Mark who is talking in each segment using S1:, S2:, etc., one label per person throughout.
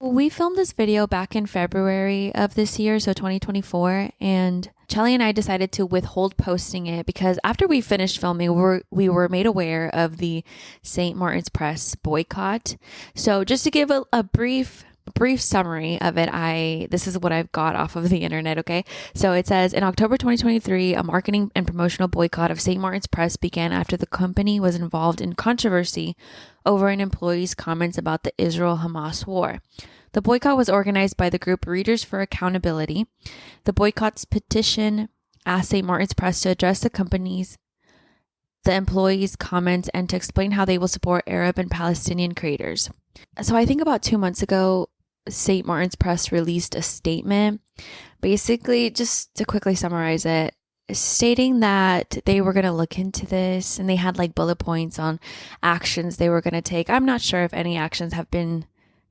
S1: We filmed this video back in February of this year, so 2024, and Cheli and I decided to withhold posting it because after we finished filming, we were made aware of the St. Martin's Press boycott. So just to give a brief summary of it, this is what I've got off of the internet, okay? So it says, in October 2023, a marketing and promotional boycott of St. Martin's Press began after the company was involved in controversy over an employee's comments about the Israel-Hamas war. The boycott was organized by the group Readers for Accountability. The boycott's petition asked St. Martin's Press to address the employees' comments and to explain how they will support Arab and Palestinian creators. So I think about 2 months ago, St. Martin's Press released a statement, basically, just to quickly summarize it, stating that they were going to look into this, and they had like bullet points on actions they were going to take. I'm not sure if any actions have been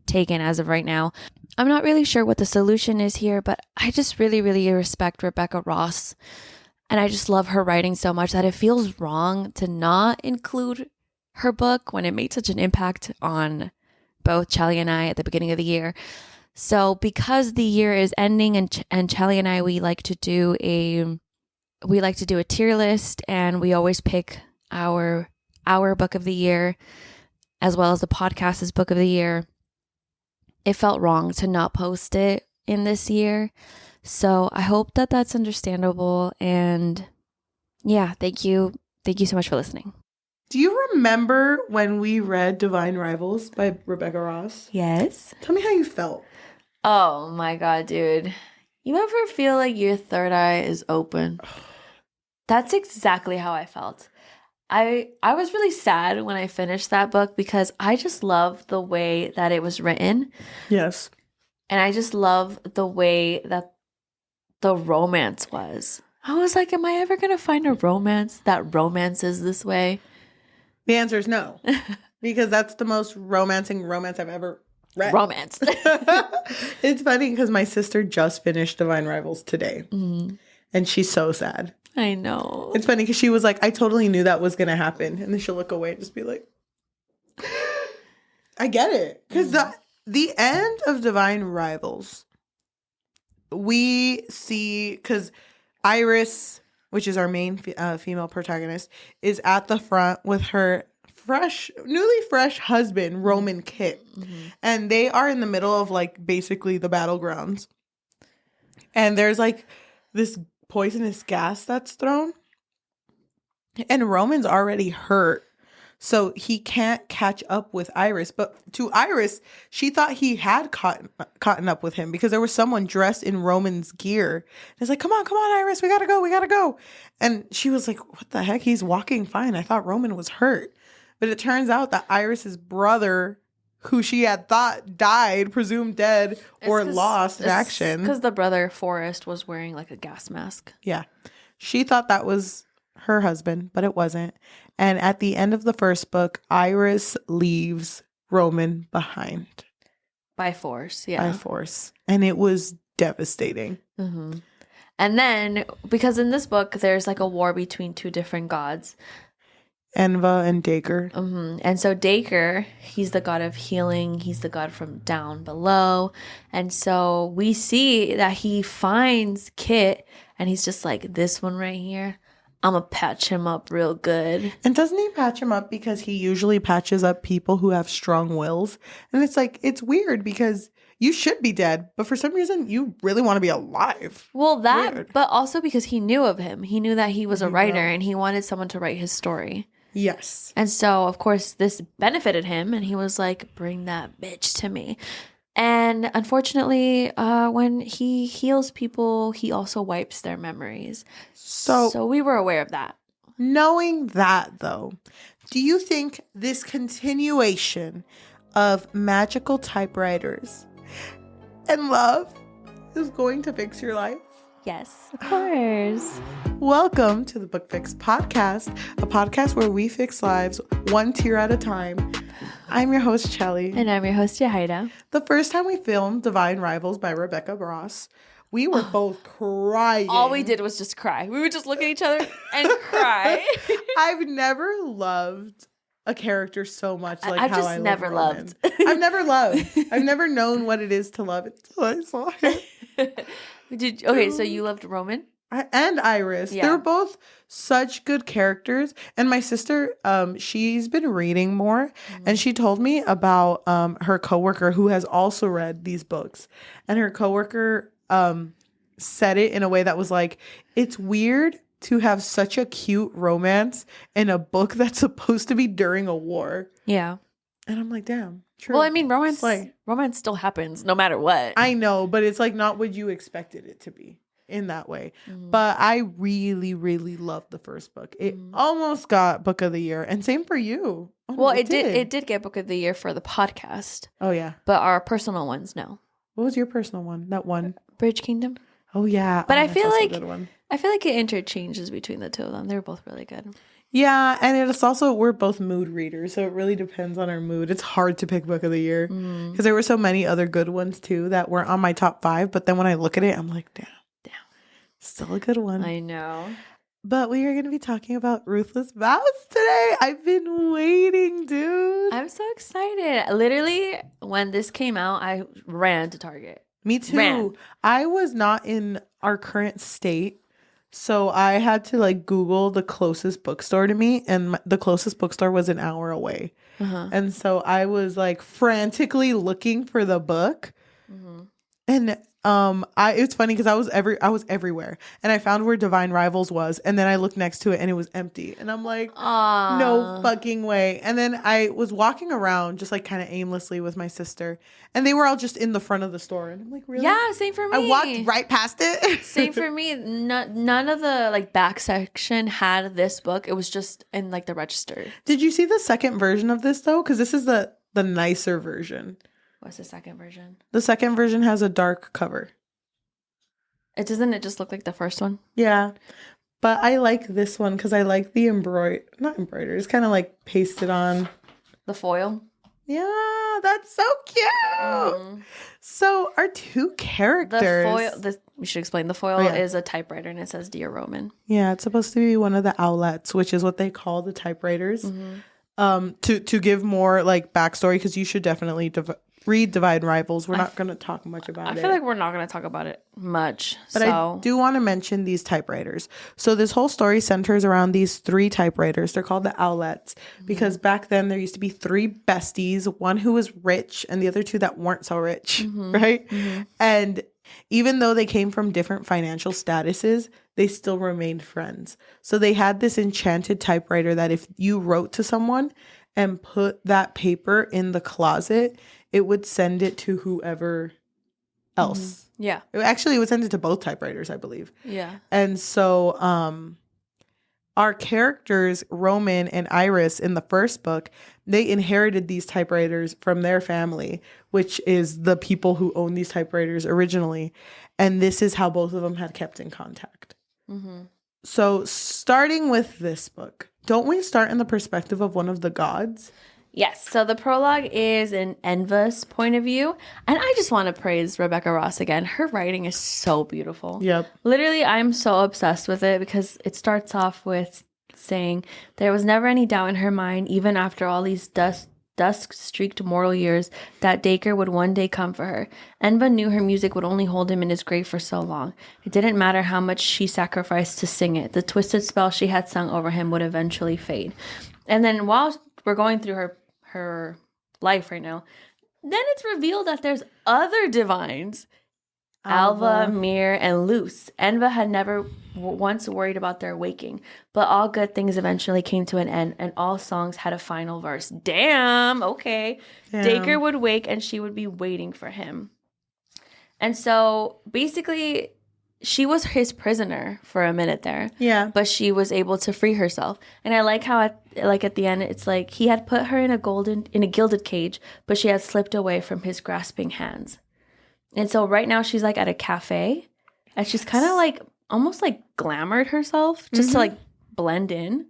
S1: taken as of right now. I'm not really sure what the solution is here, but I just really, really respect Rebecca Ross, and I just love her writing so much that it feels wrong to not include her book when it made such an impact on both Cheli and I at the beginning of the year. So because the year is ending and Cheli and I, we like to do a tier list, and we always pick our book of the year as well as the podcast's book of the year. It felt wrong to not post it in this year. So I hope that that's understandable. And yeah, thank you. Thank you so much for listening.
S2: Do you remember when we read Divine Rivals by Rebecca Ross?
S1: Yes.
S2: Tell me how you felt.
S1: Oh my God, dude. You ever feel like your third eye is open? That's exactly how I felt. I was really sad when I finished that book because I just love the way that it was written.
S2: Yes.
S1: And I just love the way that the romance was. I was like, am I ever going to find a romance that romances this way?
S2: The answer is no, because that's the most romancing romance I've ever read.
S1: Romance.
S2: It's funny because my sister just finished Divine Rivals today, and she's so sad.
S1: I know.
S2: It's funny because she was like, I totally knew that was going to happen. And then she'll look away and just be like, I get it. Because the end of Divine Rivals, we see, because Iris, which is our main female protagonist, is at the front with her newly fresh husband, Roman Kit. And they are in the middle of like basically the battlegrounds. And there's like this poisonous gas that's thrown. And Roman's already hurt. So he can't catch up with Iris. But to Iris, she thought he had caught up with him because there was someone dressed in Roman's gear. And it's like, come on, Iris, we gotta go. And she was like, what the heck? He's walking fine. I thought Roman was hurt. But it turns out that Iris's brother, who she had thought died, presumed dead, or lost in action.
S1: Because the brother, Forrest, was wearing like a gas mask.
S2: Yeah. She thought that was her husband, but it wasn't. And at the end of the first book, Iris leaves Roman behind.
S1: By force, yeah.
S2: By force. And it was devastating.
S1: And then, because in this book, there's like a war between two different gods.
S2: Enva and Dacre.
S1: And so Dacre, he's the god of healing. He's the god from down below. And so we see that he finds Kit, and he's just like, this one right here, I'm going to patch him up real good.
S2: And doesn't he patch him up because he usually patches up people who have strong wills? And it's like, it's weird because you should be dead, but for some reason, you really want to be alive.
S1: Well, but also because he knew of him. He knew that he was a writer, and he wanted someone to write his story.
S2: Yes.
S1: And so, of course, this benefited him, and he was like, bring that bitch to me. And unfortunately, when he heals people, he also wipes their memories. So we were aware of that.
S2: Knowing that, though, do you think this continuation of magical typewriters and love is going to fix your life?
S1: Yes, of course.
S2: Welcome to the Book Fix Podcast, a podcast where we fix lives one tier at a time. I'm your host, Cheli.
S1: And I'm your host, Yajaira.
S2: The first time we filmed Divine Rivals by Rebecca Ross, we were both crying.
S1: All we did was just cry. We would just look at each other and cry.
S2: I've never loved a character so much like
S1: I've
S2: how
S1: just
S2: I
S1: never
S2: love Roman.
S1: loved.
S2: I've never loved. I've never known what it is to love until I saw it.
S1: Okay, so you loved Roman?
S2: And Iris.
S1: Yeah.
S2: They're both such good characters. And my sister, she's been reading more, and she told me about her coworker who has also read these books. And her coworker said it in a way that was like, it's weird to have such a cute romance in a book that's supposed to be during a war.
S1: Yeah.
S2: And I'm like, damn. True.
S1: Well, I mean, romance still happens no matter what.
S2: I know, but it's like not what you expected it to be in that way. But I really, really loved the first book. It almost got Book of the Year, and same for you. Oh,
S1: well, it did. It did get Book of the Year for the podcast.
S2: Oh yeah,
S1: but our personal ones, no.
S2: What was your personal one? That one,
S1: Bridge Kingdom.
S2: Oh yeah,
S1: but I feel like it interchanges between the two of them. They're both really good.
S2: Yeah, and it's also, we're both mood readers, so it really depends on our mood. It's hard to pick Book of the Year because there were so many other good ones too that were on my top 5. But then when I look at it, I'm like, damn, still a good one.
S1: I know.
S2: But we are going to be talking about Ruthless Vows today. I've been waiting, dude.
S1: I'm so excited. Literally, when this came out, I ran to Target.
S2: Me too. I was not in our current state. So I had to like Google the closest bookstore to me, and the closest bookstore was an hour away. And so I was like frantically looking for the book. And it's funny because I was everywhere, and I found where Divine Rivals was, and then I looked next to it and it was empty, and I'm like, no fucking way. And then I was walking around just like kind of aimlessly with my sister, and they were all just in the front of the store, and I'm like, really?
S1: Yeah, same for me.
S2: I walked right past it.
S1: Same for me. None of the like back section had this book. It was just in like the register.
S2: Did you see the second version of this though? Because this is the nicer version.
S1: What's the second version?
S2: The second version has a dark cover.
S1: Doesn't it just look like the first one?
S2: Yeah. But I like this one because I like the not embroidered. It's kind of like pasted on.
S1: The foil?
S2: Yeah, that's so cute. So our two characters.
S1: We should explain. The foil is a typewriter and it says Dear Roman.
S2: Yeah, it's supposed to be one of the outlets, which is what they call the typewriters. To give more like backstory, because you should definitely read Divine Rivals. We're not going to talk much about it.
S1: I feel like we're not going to talk about it much.
S2: But I do want to mention these typewriters. So this whole story centers around these 3 typewriters. They're called the outlets because back then there used to be 3 besties, one who was rich and the other 2 that weren't so rich, right? And even though they came from different financial statuses, they still remained friends. So they had this enchanted typewriter that if you wrote to someone and put that paper in the closet, it would send it to whoever else.
S1: Yeah.
S2: It would send it to both typewriters, I believe.
S1: Yeah.
S2: And so our characters, Roman and Iris, in the first book, they inherited these typewriters from their family, which is the people who own these typewriters originally. And this is how both of them had kept in contact. So starting with this book, don't we start in the perspective of one of the gods?
S1: Yes. So the prologue is in Enva's point of view. And I just want to praise Rebecca Ross again. Her writing is so beautiful.
S2: Yep.
S1: Literally, I'm so obsessed with it because it starts off with saying, there was never any doubt in her mind, even after all these dusk-streaked mortal years, that Dacre would one day come for her. Enva knew her music would only hold him in his grave for so long. It didn't matter how much she sacrificed to sing it. The twisted spell she had sung over him would eventually fade. And then while we're going through her life right now, then it's revealed that there's other divines, Alva, Mir, and Luce. Enva had never once worried about their waking, but all good things eventually came to an end, and all songs had a final verse. Damn, okay. Dacre would wake, and she would be waiting for him. And so, basically, she was his prisoner for a minute there. Yeah. But she was able to free herself. And I like how at the end it's like he had put her in a gilded cage, but she had slipped away from his grasping hands. And so right now she's like at a cafe, and she's kind of like almost like glamored herself just to like blend in.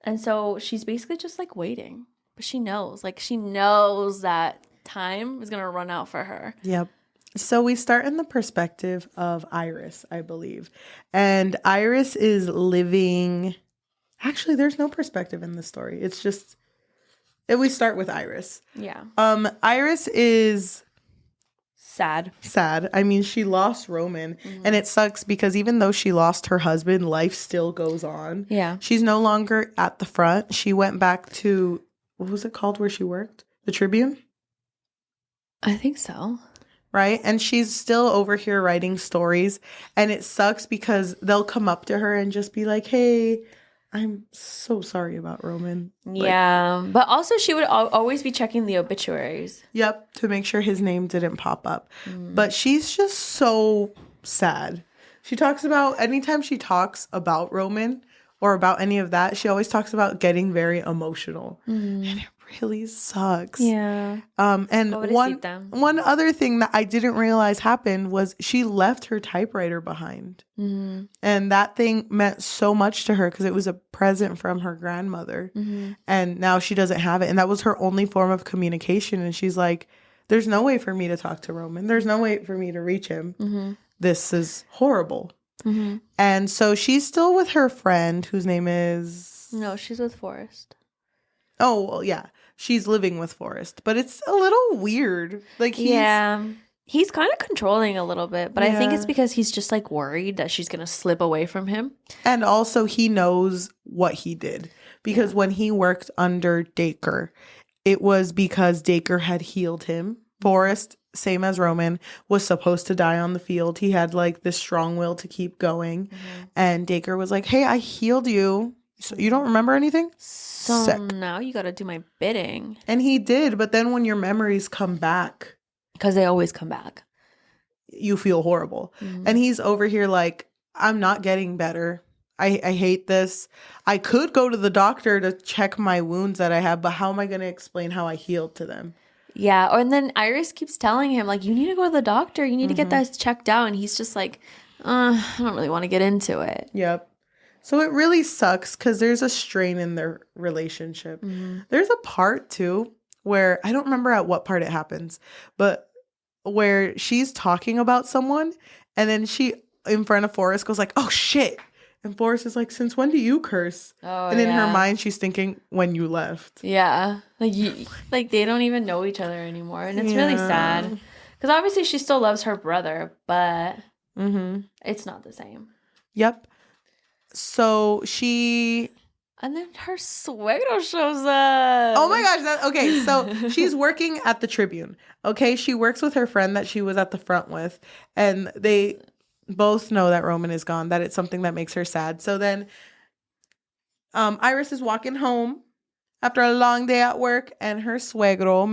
S1: And so she's basically just like waiting, but she knows that time is going to run out for her.
S2: Yep. So we start in the perspective of Iris, I believe. And Iris is living Actually, there's no perspective in this story. It's just we start with Iris.
S1: Yeah.
S2: Iris is
S1: sad.
S2: I mean, she lost Roman, and it sucks because even though she lost her husband, life still goes on.
S1: Yeah.
S2: She's no longer at the front. She went back to, what was it called where she worked? The Tribune?
S1: I think so.
S2: Right? And she's still over here writing stories, and it sucks because they'll come up to her and just be like, hey, I'm so sorry about Roman.
S1: Yeah. But also she would always be checking the obituaries.
S2: Yep, to make sure his name didn't pop up. But she's just so sad. She talks about, anytime she talks about Roman or about any of that, she always talks about getting very emotional. And it really sucks.
S1: Yeah.
S2: And one other thing that I didn't realize happened was she left her typewriter behind. And that thing meant so much to her because it was a present from her grandmother. And now she doesn't have it. And that was her only form of communication. And she's like, there's no way for me to talk to Roman. There's no way for me to reach him. This is horrible. And so she's still with her friend whose name is...
S1: No, she's with Forrest.
S2: Oh, well, yeah. She's living with Forrest. But it's a little weird. Like,
S1: he's kind of controlling a little bit. But I think it's because he's just, like, worried that she's going to slip away from him. And
S2: also, he knows what he did. Because when he worked under Dacre, it was because Dacre had healed him. Forrest, same as Roman, was supposed to die on the field. He had, like, this strong will to keep going. And Dacre was like, hey, I healed you. So you don't remember anything?
S1: So
S2: sick.
S1: Now you got to do my bidding.
S2: And he did, but then when your memories come back,
S1: because they always come back,
S2: you feel horrible. And he's over here like, I'm not getting better. I hate this. I could go to the doctor to check my wounds that I have, but how am I going to explain how I healed to them?
S1: Yeah, and then Iris keeps telling him, like, you need to go to the doctor. You need to get that checked out. And he's just like, I don't really want to get into it.
S2: Yep. So it really sucks because there's a strain in their relationship. There's a part, too, where I don't remember at what part it happens, but where she's talking about someone and then she, in front of Forrest, goes like, oh, shit. And Forrest is like, since when do you curse?
S1: Oh,
S2: and in her mind, she's thinking, when you left.
S1: Yeah. Like they don't even know each other anymore. And it's really sad. Because obviously she still loves her brother, but it's not the same.
S2: Yep. So she...
S1: And then her suegro shows up.
S2: Oh my gosh. Okay, so she's working at the Tribune. Okay, she works with her friend that she was at the front with. And they both know that Roman is gone, that it's something that makes her sad. So then Iris is walking home after a long day at work, and her suegro,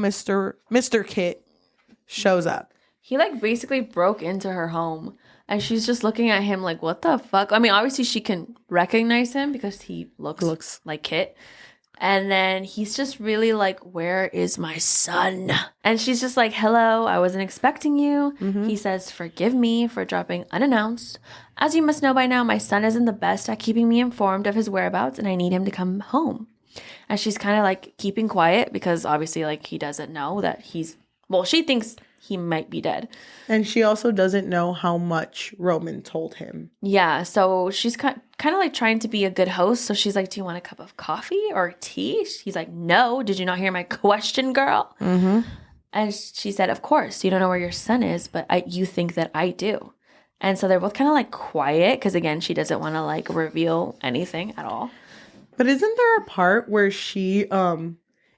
S2: Mr. Kit, shows up.
S1: He, like, basically broke into her home. And she's just looking at him like, what the fuck? I mean, obviously she can recognize him because he looks like Kit. And then he's just really like, where is my son? And she's just like, hello, I wasn't expecting you. He says, forgive me for dropping unannounced. As you must know by now, my son isn't the best at keeping me informed of his whereabouts, and I need him to come home. And she's kind of like keeping quiet because obviously like he doesn't know that she thinks he might be dead.
S2: And she also doesn't know how much Roman told him.
S1: Yeah, so she's kind of like trying to be a good host. So she's like, do you want a cup of coffee or tea? He's like, no. Did you not hear my question, girl? And she said, of course. You don't know where your son is, but you think that I do. And so they're both kind of like quiet because, again, she doesn't want to like reveal anything at all.
S2: But isn't there a part where she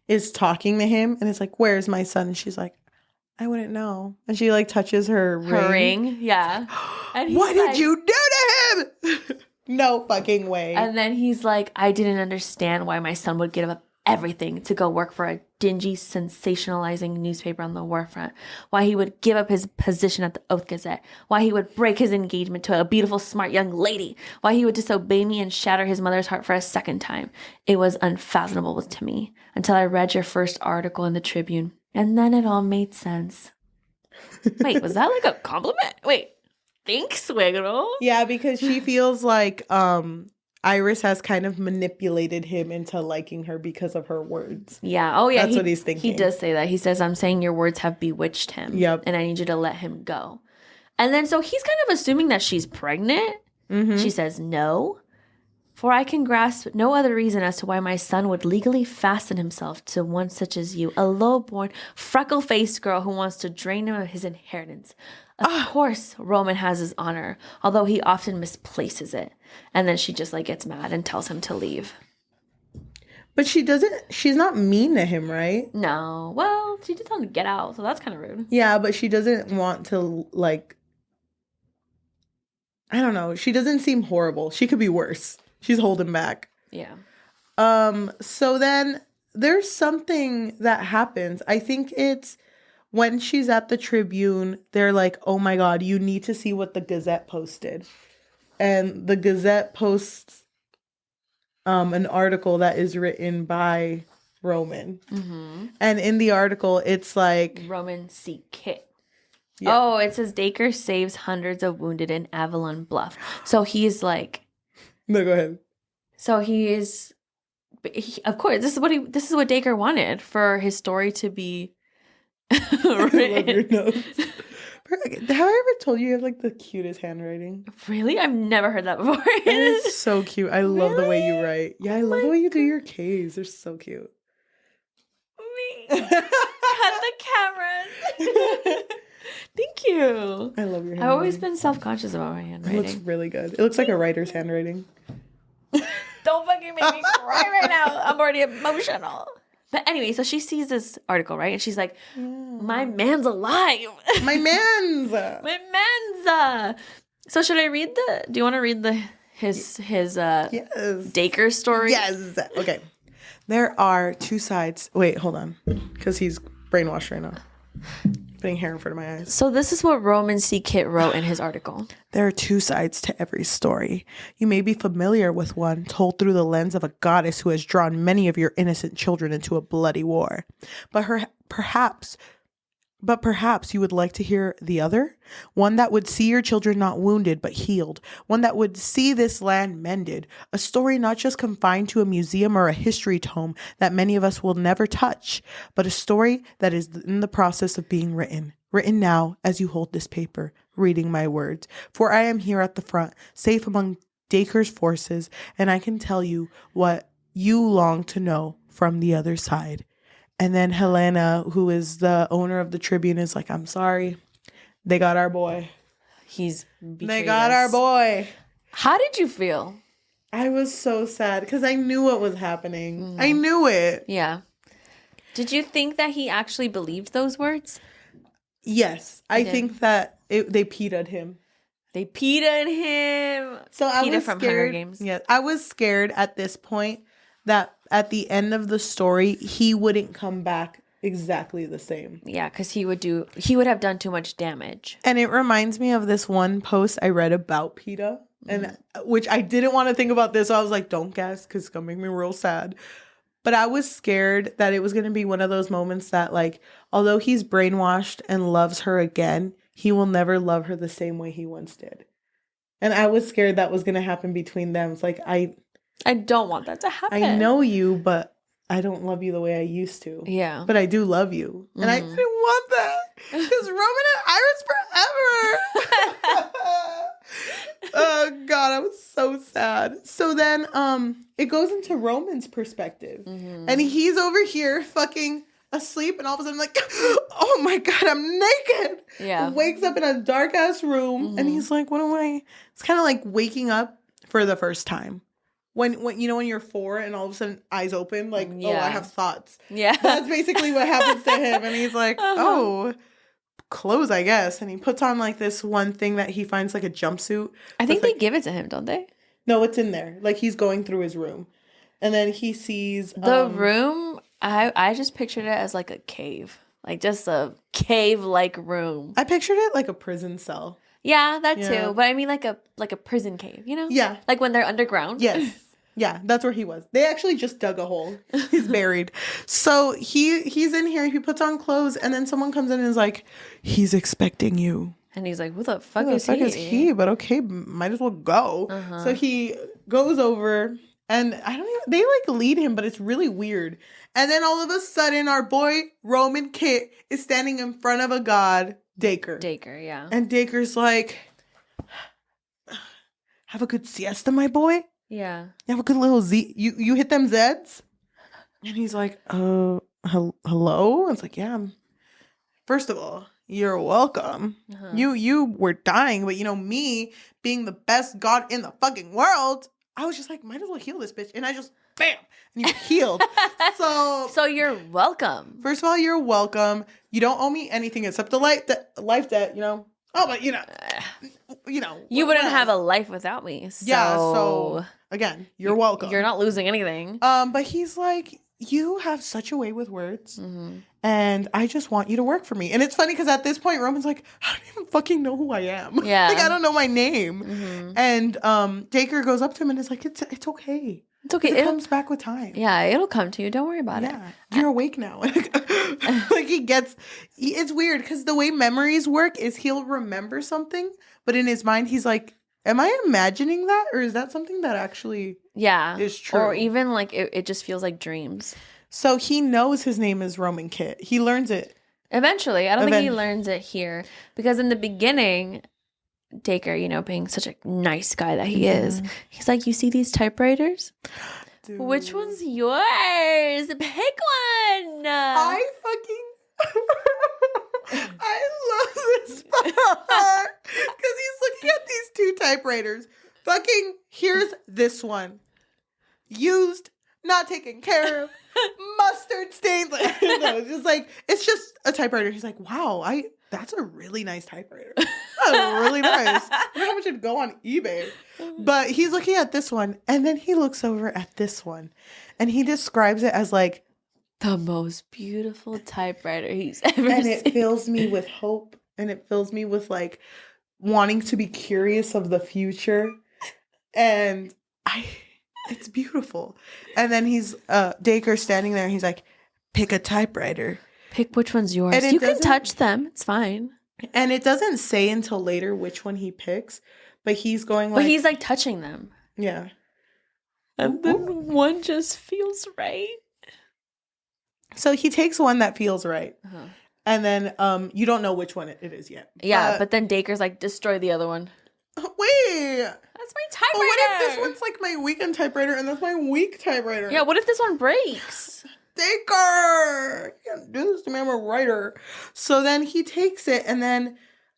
S2: is talking to him and it's like, where's my son? And she's like, I wouldn't know. And she like touches her ring.
S1: Yeah. And
S2: what did you do to him? No fucking way.
S1: And then he's like, I didn't understand why my son would give up everything to go work for a dingy, sensationalizing newspaper on the warfront. Why he would give up his position at the Oath Gazette. Why he would break his engagement to a beautiful, smart young lady. Why he would disobey me and shatter his mother's heart for a second time. It was unfathomable to me until I read your first article in the Tribune. And then it all made sense. Wait, was that like a compliment? Wait, thanks, suegro.
S2: Yeah, because she feels like Iris has kind of manipulated him into liking her because of her words.
S1: Yeah. Oh, yeah.
S2: That's what he's thinking.
S1: He does say that. He says, I'm saying your words have bewitched him.
S2: Yep.
S1: And I need you to let him go. And then so he's kind of assuming that she's pregnant. She says no. For I can grasp no other reason as to why my son would legally fasten himself to one such as you, a low-born, freckle-faced girl who wants to drain him of his inheritance. Of course, Roman has his honor, although he often misplaces it. And then she just like gets mad and tells him to leave.
S2: But she's not mean to him, right?
S1: No. Well, she just told him to get out, so that's kind of rude.
S2: Yeah, but she doesn't want to, like, I don't know. She doesn't seem horrible. She could be worse. She's holding back.
S1: Yeah.
S2: So then there's something that happens. I think it's when she's at the Tribune, they're like, oh my God, you need to see what the Gazette posted. And the Gazette posts an article that is written by Roman. Mm-hmm. And in the article, it's like...
S1: Roman C. Kit.
S2: Yeah.
S1: Oh, it says Dacre saves hundreds of wounded in Avalon Bluff. So he's like...
S2: No, go ahead.
S1: So of course, this is what Dacre wanted for his story to be written.
S2: I love your notes. Have I ever told you have like the cutest handwriting?
S1: Really? I've never heard that before.
S2: It is so cute. I love the way you write. Yeah, I love the way you do your Ks. They're so cute.
S1: Me. Cut the cameras. Thank you.
S2: I love your handwriting.
S1: I've always been self-conscious about my handwriting.
S2: It looks really good. It looks like a writer's handwriting.
S1: Don't fucking make me cry right now. I'm already emotional. But anyway, so she sees this article, right? And she's like, my man's alive.
S2: My man's.
S1: My man's. So should I read do you want to read his
S2: yes.
S1: Dacre story?
S2: Yes. Okay. There are two sides. Wait, hold on. Because he's brainwashed right now. Putting hair in front of my eyes.
S1: So this is what Roman C. Kit wrote in his article.
S2: There are two sides to every story. You may be familiar with one told through the lens of a goddess who has drawn many of your innocent children into a bloody war. But perhaps you would like to hear the other? One that would see your children not wounded but healed. One that would see this land mended. A story not just confined to a museum or a history tome that many of us will never touch, but a story that is in the process of being written. Written now as you hold this paper, reading my words. For I am here at the front, safe among Dacre's forces, and I can tell you what you long to know from the other side. And then Helena, who is the owner of the Tribune, is like, I'm sorry. They got our boy.
S1: They got
S2: our boy.
S1: How did you feel?
S2: I was so sad because I knew what was happening. Mm-hmm. I knew it.
S1: Yeah. Did you think that he actually believed those words?
S2: Yes. I think that they peed him.
S1: They peed him.
S2: So I was
S1: from
S2: scared.
S1: Hunger Games.
S2: Yeah, I was scared at this point that at the end of the story, he wouldn't come back exactly the same.
S1: Yeah, because he would have done too much damage.
S2: And it reminds me of this one post I read about PETA, and which I didn't want to think about this. So I was like, don't guess, because it's going to make me real sad. But I was scared that it was going to be one of those moments that, like, although he's brainwashed and loves her again, he will never love her the same way he once did. And I was scared that was going to happen between them. It's like, I
S1: don't want that to happen.
S2: I know you, but I don't love you the way I used to.
S1: Yeah.
S2: But I do love you. And I didn't want that. Because Roman and Iris forever. Oh, God. I was so sad. So then it goes into Roman's perspective. Mm-hmm. And he's over here fucking asleep. And all of a sudden, like, oh, my God, I'm naked.
S1: Yeah.
S2: Wakes up in a dark-ass room. Mm-hmm. And he's like, what am I? It's kind of like waking up for the first time. When you know when you're 4 and all of a sudden eyes open, like, oh, I have thoughts. Yeah. That's basically what happens to him. And he's like, oh, clothes, I guess. And he puts on like this one thing that he finds like a jumpsuit.
S1: I think they give it to him, don't they?
S2: No, it's in there. Like he's going through his room. And then he sees
S1: the room. I just pictured it as like a cave. Like just a cave-like room.
S2: I pictured it like a prison cell.
S1: Yeah, that too. But I mean like a prison cave, you know?
S2: Yeah.
S1: Like when they're underground.
S2: Yes. Yeah, that's where he was. They actually just dug a hole. He's buried. So he's in here. He puts on clothes, and then someone comes in and is like, he's expecting you.
S1: And he's like, who the fuck is he?
S2: But okay, might as well go. Uh-huh. So he goes over, and they like lead him, but it's really weird. And then all of a sudden, our boy Roman Kit is standing in front of a god, Dacre.
S1: Dacre, yeah.
S2: And Dacre's like, have a good siesta, my boy.
S1: Yeah.
S2: You have a good little Z. You hit them Zeds? And he's like, hello? It's like, yeah. First of all, you're welcome. You were dying, but me being the best god in the fucking world, I was just like, might as well heal this bitch. And I just, bam, and you healed.
S1: So you're welcome.
S2: First of all, you're welcome. You don't owe me anything except the life debt, Oh, but
S1: you wouldn't have a life without me. So.
S2: Yeah, so again, you're welcome.
S1: You're not losing anything.
S2: But he's like, you have such a way with words, and I just want you to work for me. And it's funny because at this point, Roman's like, I don't even fucking know who I am.
S1: Yeah,
S2: like I don't know my name. And Dacre goes up to him and is like, it's okay.
S1: It's okay.
S2: It comes back with time.
S1: Yeah, it'll come to you. Don't worry about it.
S2: You're awake now. Like it's weird because the way memories work is he'll remember something, but in his mind he's like, am I imagining that, or is that something that actually is true?
S1: Or even like it just feels like dreams.
S2: So he knows his name is Roman Kit. He learns it.
S1: Eventually. I don't think he learns it here. Because in the beginning, Dacre, being such a nice guy that he is, he's like, you see these typewriters? Dude. Which one's yours? Pick one.
S2: I love this part because he's looking at these two typewriters. Fucking, here's this one. Used, not taken care of, mustard stains. No, it's just a typewriter. He's like, wow, that's a really nice typewriter. That's really nice. I wonder how much it'd go on eBay. But he's looking at this one, and then he looks over at this one, and he describes it as like,
S1: the most beautiful typewriter he's ever seen.
S2: And it fills me with hope. And it fills me with like wanting to be curious of the future. And it's beautiful. And then he's Dacre standing there. And he's like, pick a typewriter.
S1: Pick which one's yours. You can touch them. It's fine.
S2: And it doesn't say until later which one he picks. But he's going like.
S1: But he's like touching them.
S2: Yeah.
S1: And then one just feels right.
S2: So he takes one that feels right. And then you don't know which one it is yet.
S1: Yeah, but then Dacre's like, destroy the other one.
S2: Wait.
S1: That's my typewriter.
S2: But what if this one's like my weekend typewriter and that's my weak typewriter?
S1: Yeah, what if this one breaks?
S2: Dacre! You can't do this to me. I'm a writer. So then he takes it and then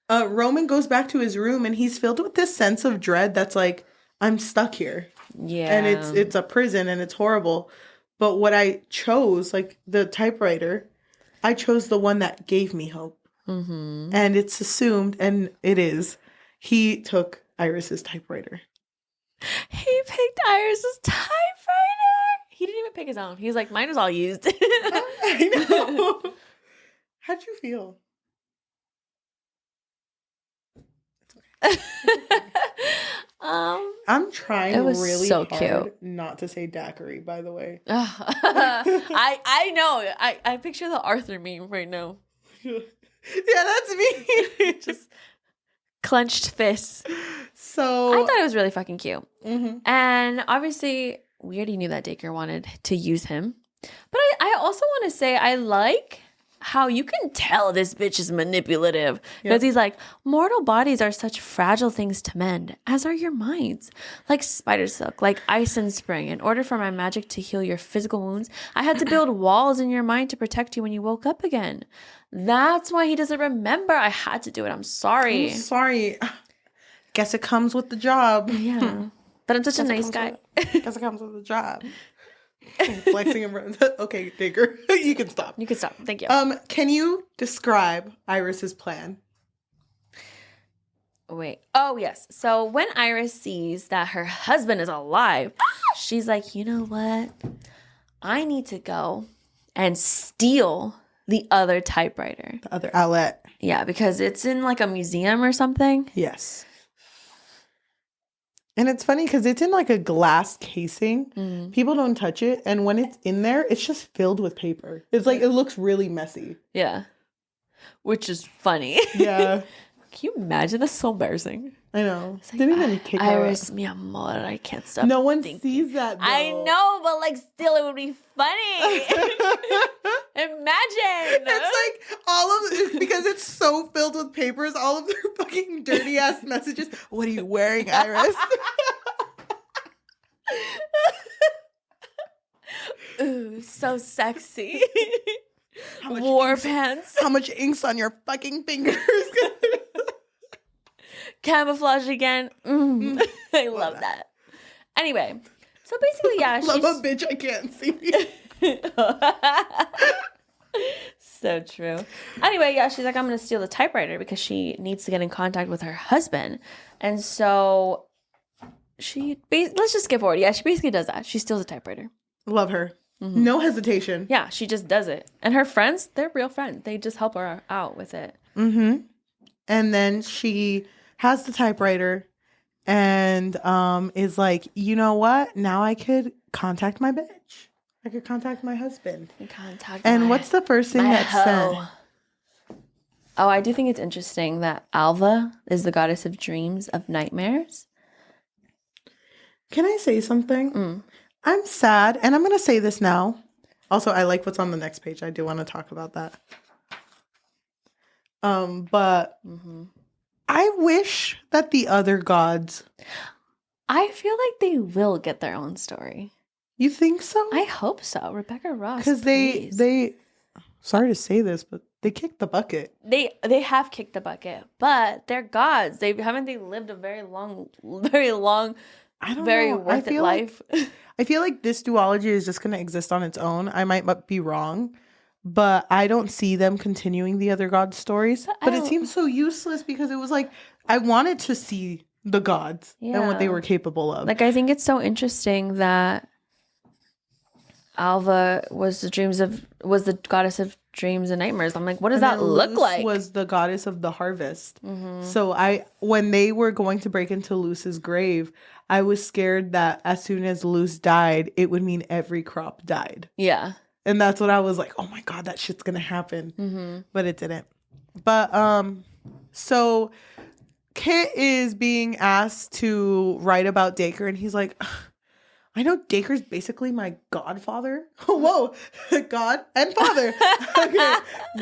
S2: Roman goes back to his room and he's filled with this sense of dread that's like, I'm stuck here.
S1: Yeah.
S2: And it's a prison and it's horrible. But what I chose, like the typewriter, I chose the one that gave me hope. And it's assumed, and it is, he took Iris's typewriter.
S1: He picked Iris's typewriter? He didn't even pick his own. He was like, mine was all used.
S2: I know. How'd you feel? It's okay. I'm trying really hard cute. Not to say daiquiri, by the way.
S1: I know. I picture the Arthur meme right now.
S2: Yeah, that's me.
S1: Just clenched fists.
S2: So
S1: I thought it was really fucking cute. And obviously, we already knew that Dacre wanted to use him. But I also want to say I like how you can tell this bitch is manipulative. Because he's like, mortal bodies are such fragile things to mend, as are your minds. Like spider silk, like ice in spring. In order for my magic to heal your physical wounds, I had to build walls in your mind to protect you when you woke up again. That's why he doesn't remember. I had to do it. I'm sorry.
S2: Guess it comes with the job.
S1: Yeah. But I'm such a nice guy.
S2: Guess it comes with the job. Flexing him. Okay, Dacre, you can stop.
S1: You can stop. Thank you.
S2: Can you describe Iris's plan?
S1: Wait. Oh, yes. So when Iris sees that her husband is alive, she's like, you know what? I need to go and steal the other typewriter.
S2: The other outlet.
S1: Yeah, because it's in like a museum or something.
S2: Yes. And it's funny because it's in like a glass casing. People don't touch it. And when it's in there, it's just filled with paper. It's like, it looks really messy.
S1: Yeah. Which is funny.
S2: Yeah.
S1: Can you imagine? That's so embarrassing.
S2: I know.
S1: Like, didn't even kick Iris, mi amor, I can't stop.
S2: No one sees that, though.
S1: I know, but like still it would be funny. Imagine.
S2: It's like all of it, because it's so filled with papers, all of their fucking dirty ass messages. What are you wearing, Iris?
S1: Ooh, so sexy.
S2: War
S1: pants.
S2: How much ink's on your fucking fingers?
S1: Camouflage again. I love that. Anyway, so basically, yeah,
S2: love a bitch I can't see.
S1: So true. Anyway, yeah, she's like, I'm going to steal the typewriter because she needs to get in contact with her husband. And so let's just skip forward. Yeah, she basically does that. She steals a typewriter.
S2: Love her. Mm-hmm. No hesitation.
S1: Yeah, she just does it. And her friends, they're real friends. They just help her out with it.
S2: Mm-hmm. And then she has the typewriter and is like, you know what? Now I could contact my bitch. I could contact my husband. What's the first thing that's said?
S1: Oh, I do think it's interesting that Alva is the goddess of dreams, of nightmares.
S2: Can I say something? I'm sad, and I'm going to say this now. Also, I like what's on the next page. I do want to talk about that. But I wish that the other gods...
S1: I feel like they will get their own story.
S2: You think so?
S1: I hope so. Rebecca Ross,
S2: because they sorry to say this, but they kicked the bucket.
S1: They have kicked the bucket, but they're gods. Haven't they lived a very long,
S2: I don't
S1: very
S2: know.
S1: worth it life.
S2: I feel like this duology is just going to exist on its own. I might be wrong, but I don't see them continuing the other gods' stories. But it seems so useless because it was like I wanted to see the gods and what they were capable of.
S1: Like, I think it's so interesting that Alva was the goddess of dreams and nightmares. I'm like, what does that look like?
S2: Was the goddess of the harvest. So when they were going to break into Luce's grave, I was scared that as soon as Luce died, it would mean every crop died.
S1: Yeah.
S2: And that's what I was like, oh my God, that shit's gonna happen. But it didn't. But so Kit is being asked to write about Dacre, and he's like, I know Dacre's basically my godfather. Whoa, God and father. Okay.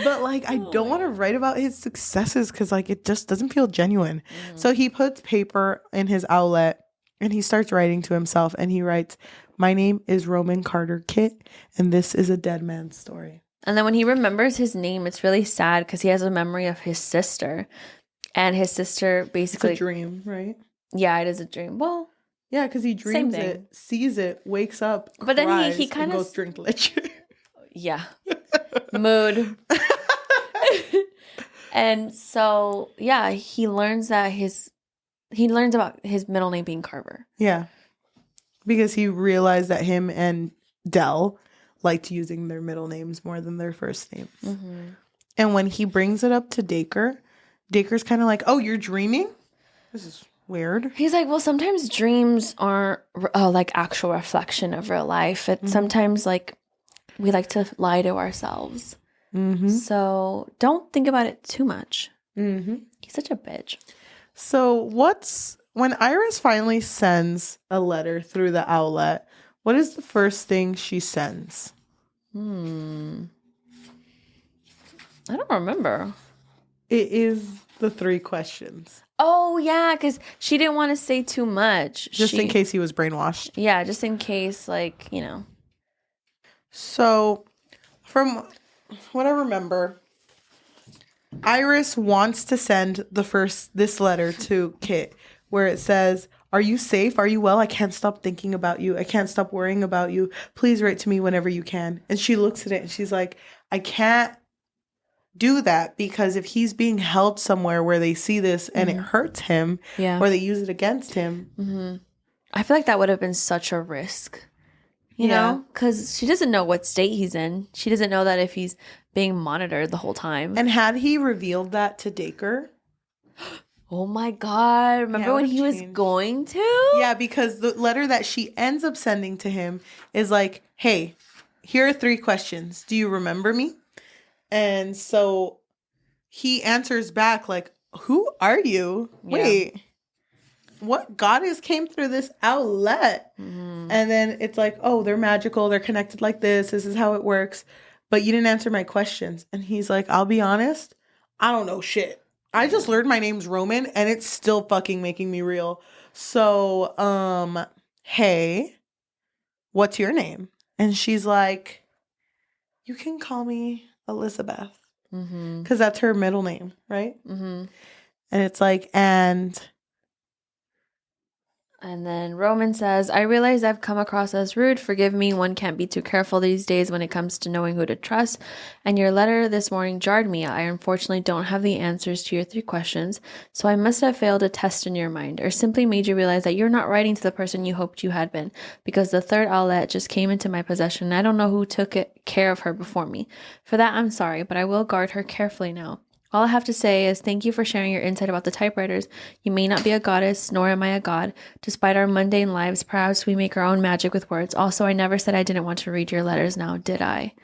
S2: But like, I don't want to write about his successes because like, it just doesn't feel genuine. So he puts paper in his outlet and he starts writing to himself, and he writes, my name is Roman Carter Kit, and this is a dead man's story.
S1: And then when he remembers his name, it's really sad because he has a memory of his sister. And his sister basically...
S2: It's a dream, right?
S1: Yeah, it is a dream. Well...
S2: Yeah, because he dreams it, sees it, wakes up,
S1: but then he kind of
S2: goes drink liquor.
S1: Yeah. Mood. And so, yeah, he learns about his middle name being Carver. Yeah.
S2: Because he realized that him and Dell liked using their middle names more than their first names. And when he brings it up to Dacre, Dacre's kind of like, oh, you're dreaming? This is weird.
S1: He's like, well, sometimes dreams aren't like actual reflection of real life. It's sometimes like we like to lie to ourselves. So don't think about it too much. He's such a bitch.
S2: So when Iris finally sends a letter through the outlet, what is the first thing she sends?
S1: I don't remember.
S2: It is the 3 questions.
S1: Oh, yeah, because she didn't want to say too much.
S2: Just in case he was brainwashed.
S1: Yeah, just in case, like, you know.
S2: So, from what I remember, Iris wants to send this letter to Kit, where it says, are you safe? Are you well? I can't stop thinking about you. I can't stop worrying about you. Please write to me whenever you can. And she looks at it and she's like, I can't do that because if he's being held somewhere where they see this and it hurts him or they use it against him.
S1: I feel like that would have been such a risk, you know, because she doesn't know what state he's in. She doesn't know that if he's being monitored the whole time.
S2: And had he revealed that to Dacre?
S1: Oh my God. Remember when he was going to?
S2: Yeah, because the letter that she ends up sending to him is like, hey, here are 3 questions. Do you remember me? And so he answers back like, who are you? Wait, what goddess came through this outlet? And then it's like, oh, they're magical. They're connected like this. This is how it works. But you didn't answer my questions. And he's like, I'll be honest. I don't know shit. I just learned my name's Roman and it's still fucking making me real. So, hey, what's your name? And she's like, you can call me Elizabeth. Because that's her middle name, right? And it's like, And
S1: then Roman says, I realize I've come across as rude. Forgive me. One can't be too careful these days when it comes to knowing who to trust. And your letter this morning jarred me. I unfortunately don't have the answers to your 3 questions, so I must have failed a test in your mind, or simply made you realize that you're not writing to the person you hoped you had been, because the third outlet just came into my possession, and I don't know who took care of her before me. For that, I'm sorry, but I will guard her carefully now. All I have to say is thank you for sharing your insight about the typewriters. You may not be a goddess, nor am I a god. Despite our mundane lives, perhaps we make our own magic with words. Also, I never said I didn't want to read your letters now, did I?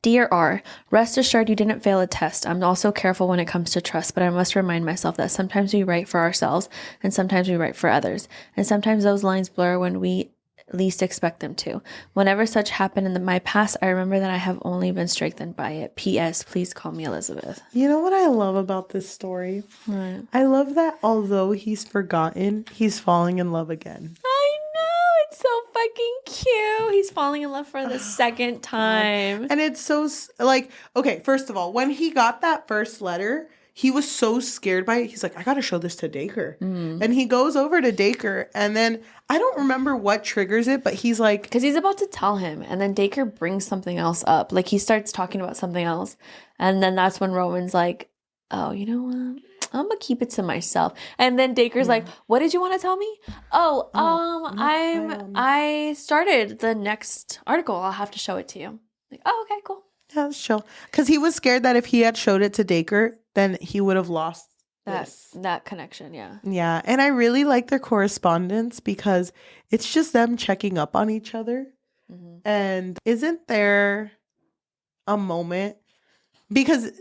S1: Dear R, rest assured you didn't fail a test. I'm also careful when it comes to trust, but I must remind myself that sometimes we write for ourselves, and sometimes we write for others. And sometimes those lines blur when we least expect them to. Whenever such happened in my past, I remember that I have only been strengthened by it. P.S. Please call me Elizabeth.
S2: You know what I love about this story?
S1: Right.
S2: I love that although he's forgotten, he's falling in love again.
S1: I know. It's so fucking cute. He's falling in love for the second time.
S2: And it's so, like, okay, first of all, when he got that first letter, he was so scared by it. He's like, I got to show this to Dacre. And he goes over to Dacre, and then I don't remember what triggers it, but he's like...
S1: Because he's about to tell him, and then Dacre brings something else up. Like, he starts talking about something else, and then that's when Roman's like, oh, you know what? I'm going to keep it to myself. And then Dacre's like, what did you want to tell me? I started the next article. I'll have to show it to you. Like, oh, okay, cool.
S2: Yeah, that's chill. Because he was scared that if he had showed it to Dacre, then he would have lost
S1: that connection, yeah.
S2: Yeah, and I really like their correspondence because it's just them checking up on each other. And isn't there a moment... Because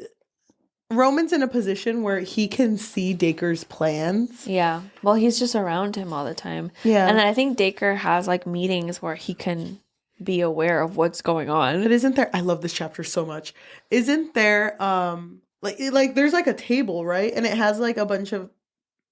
S2: Roman's in a position where he can see Dacre's plans.
S1: Yeah. Well, he's just around him all the time.
S2: Yeah.
S1: And then I think Dacre has, like, meetings where he can be aware of what's going on.
S2: But isn't there... I love this chapter so much. Isn't there... Like there's like a table, right? And it has like a bunch of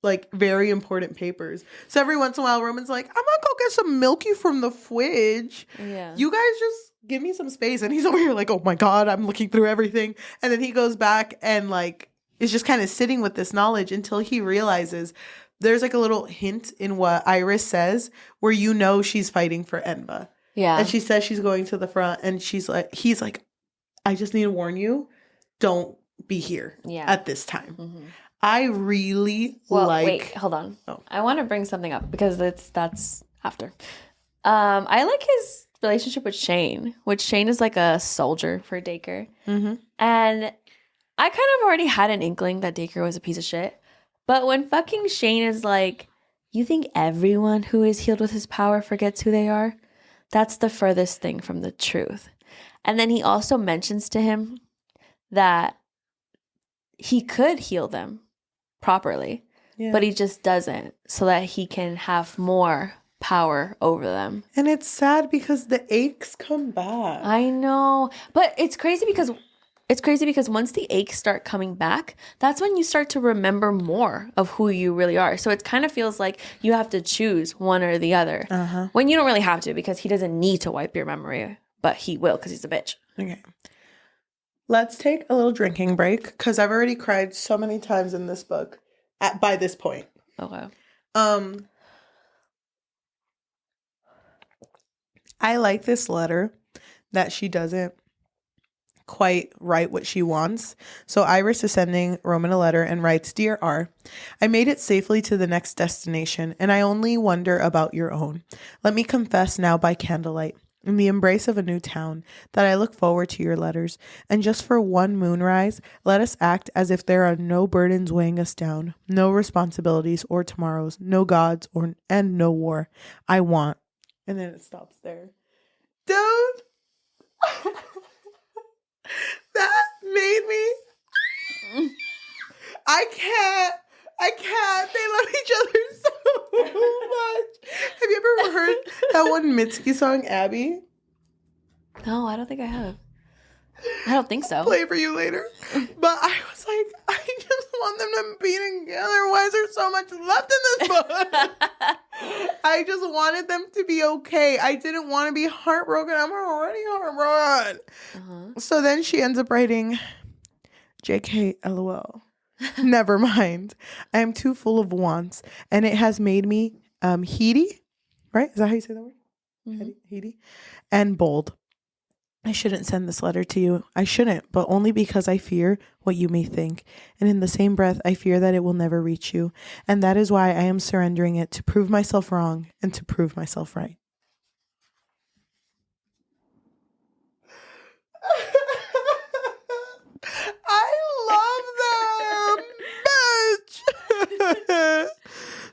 S2: like very important papers. So every once in a while, Roman's like, I'm gonna go get some milky from the fridge.
S1: Yeah.
S2: You guys just give me some space. And he's over here like, oh my God, I'm looking through everything. And then he goes back and like is just kind of sitting with this knowledge until he realizes there's like a little hint in what Iris says where you know she's fighting for Enba.
S1: Yeah.
S2: And she says she's going to the front and he's like, I just need to warn you, don't be here at this time. I really
S1: wait, hold on. I want to bring something up because that's after. I like his relationship with Shane, which Shane is like a soldier for Dacre. And I kind of already had an inkling that Dacre was a piece of shit. But when fucking Shane is like, you think everyone who is healed with his power forgets who they are? That's the furthest thing from the truth. And then he also mentions to him that he could heal them properly, but he just doesn't so that he can have more power over them.
S2: And it's sad because the aches come back.
S1: I know. But it's crazy because once the aches start coming back, that's when you start to remember more of who you really are. So it kind of feels like you have to choose one or the other. When you don't really have to because he doesn't need to wipe your memory, but he will because he's a bitch.
S2: Okay. Let's take a little drinking break because I've already cried so many times in this book by this point.
S1: Okay.
S2: I like this letter that she doesn't quite write what she wants. So Iris is sending Roman a letter and writes, Dear R, I made it safely to the next destination and I only wonder about your own. Let me confess now by candlelight, in the embrace of a new town, that I look forward to your letters, and just for one moonrise, let us act as if there are no burdens weighing us down, no responsibilities or tomorrows, no gods and no war. I want. And then it stops there. Dude, that made me. I can't. They love each other so much. Have you ever heard that one Mitski song, Abby?
S1: No, I don't think I have. I don't think so.
S2: Play for you later. But I was like, I just want them to be together. Why is there so much left in this book? I just wanted them to be okay. I didn't want to be heartbroken. I'm already heartbroken. So then she ends up writing, JK, LOL. Never mind. I am too full of wants, and it has made me heady, right? Is that how you say that word? Heady? And bold. I shouldn't send this letter to you. I shouldn't, but only because I fear what you may think. And in the same breath, I fear that it will never reach you. And that is why I am surrendering it, to prove myself wrong and to prove myself right. I love them, bitch.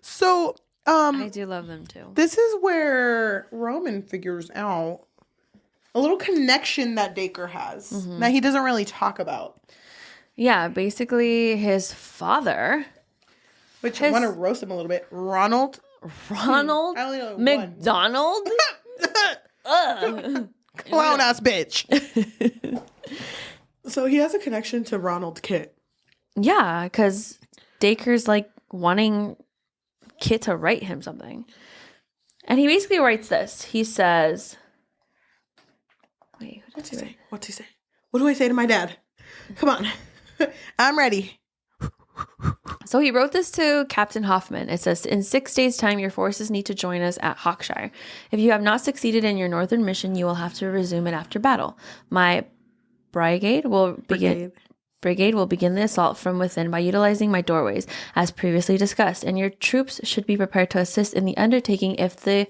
S2: So,
S1: I do love them too.
S2: this is where Roman figures out a little connection that Dacre has that he doesn't really talk about.
S1: Yeah, basically his father,
S2: Which I want to roast him a little bit. Ronald
S1: I only know McDonald.
S2: Clown ass bitch. So he has a connection to Ronald Kit.
S1: Yeah, because Dacre's like wanting Kit to write him something. And he basically writes this. He says, wait,
S2: What's he say? What do I say to my dad? Come on. I'm ready.
S1: So he wrote this to Captain Hoffman. It says, in 6 days' time, your forces need to join us at Hawkshire. If you have not succeeded in your northern mission, you will have to resume it after battle. My brigade will begin the assault from within by utilizing my doorways, as previously discussed, and your troops should be prepared to assist in the undertaking if the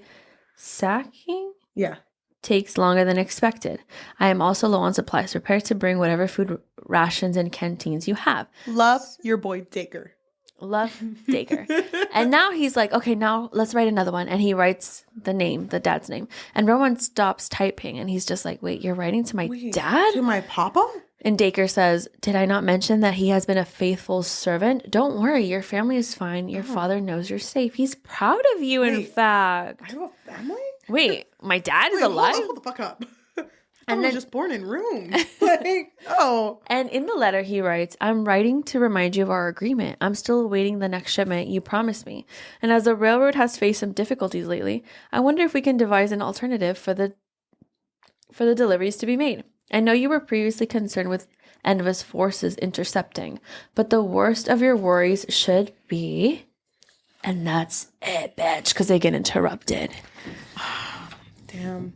S1: sacking takes longer than expected. I am also low on supplies. Prepare to bring whatever food rations and canteens you have.
S2: Love your boy Dacre.
S1: Love Dacre. And now he's like, okay, now let's write another one. And he writes the dad's name. And Roman stops typing and he's just like, wait, you're writing to my dad?
S2: To my papa?
S1: And Dacre says, did I not mention that he has been a faithful servant? Don't worry, your family is fine. Your father knows you're safe. He's proud of you, in fact.
S2: I have a family?
S1: Wait, my dad is alive?
S2: Hold the fuck up. I was just born in Rome. Like, oh.
S1: And in the letter he writes, I'm writing to remind you of our agreement. I'm still awaiting the next shipment you promised me. And as the railroad has faced some difficulties lately, I wonder if we can devise an alternative for the deliveries to be made. I know you were previously concerned with Enva's forces intercepting, but the worst of your worries should be... And that's it, bitch, because they get interrupted.
S2: Damn.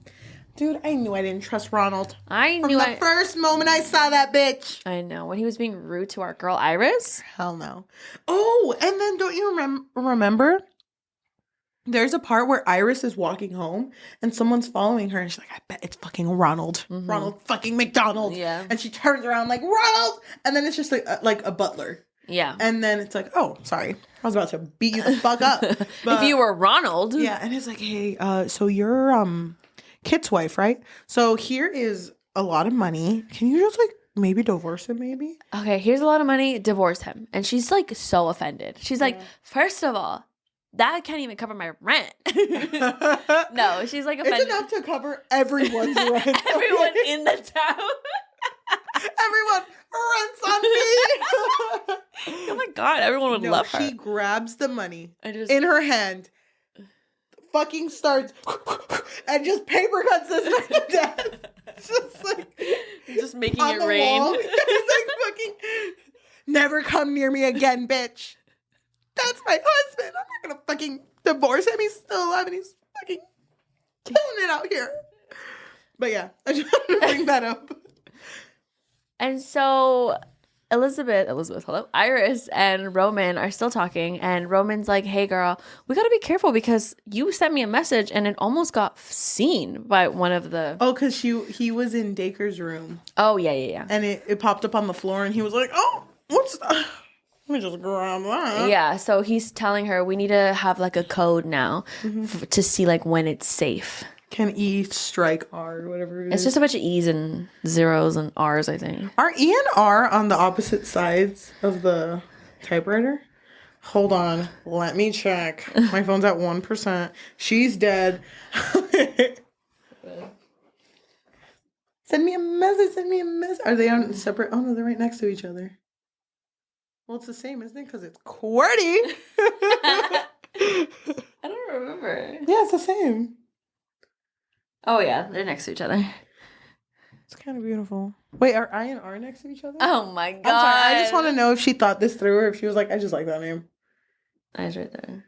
S2: Dude, I knew I didn't trust Ronald.
S1: From
S2: the first moment I saw that bitch.
S1: I know. When he was being rude to our girl, Iris?
S2: Hell no. Oh, and then don't you remember? There's a part where Iris is walking home and someone's following her and she's like, I bet it's fucking Ronald. Mm-hmm. Ronald fucking McDonald.
S1: Yeah.
S2: And she turns around like, Ronald! And then it's just like a butler.
S1: Yeah.
S2: And then it's like, oh, sorry. I was about to beat you the fuck up.
S1: But, if you were Ronald.
S2: Yeah. And it's like, hey, so you're Kit's wife, right? So here is a lot of money. Can you just like maybe divorce him maybe?
S1: Okay, here's a lot of money. Divorce him. And she's like so offended. She's like, first of all, that can't even cover my rent. No, she's like offended.
S2: It's enough to cover everyone's rent.
S1: Everyone in the town.
S2: Everyone rents on me.
S1: Oh my God, everyone would love her.
S2: She grabs the money in her hand, fucking starts, and just paper cuts this man to death. Just like,
S1: just making it rain.
S2: It's like fucking, never come near me again, bitch. That's my husband. I'm not gonna fucking divorce him. He's still alive and he's fucking killing it out here. But yeah, I just wanted to bring that up.
S1: And so Iris and Roman are still talking, and Roman's like, hey girl, we gotta be careful because you sent me a message and it almost got seen by one of the...
S2: Oh, because he was in Dacre's room.
S1: Oh, yeah.
S2: And it popped up on the floor and he was like, oh, what's that? Let me just grab that.
S1: Yeah, so he's telling her we need to have like a code now to see like when it's safe.
S2: Can E strike R, whatever it is.
S1: It's just a bunch of E's and zeros and R's, I think.
S2: Are E and R on the opposite sides of the typewriter? Hold on. Let me check. My phone's at 1%. She's dead. Send me a message. Are they on separate? Oh, no, they're right next to each other. Well, it's the same, isn't it? Because it's QWERTY.
S1: I don't remember remember.
S2: Yeah, it's the same.
S1: Oh, yeah. They're next to each other.
S2: It's kind of beautiful. Wait, are I and R next to each other?
S1: Oh, my God.
S2: I'm sorry. I just want to know if she thought this through or if she was like, I just like that name.
S1: I was right there.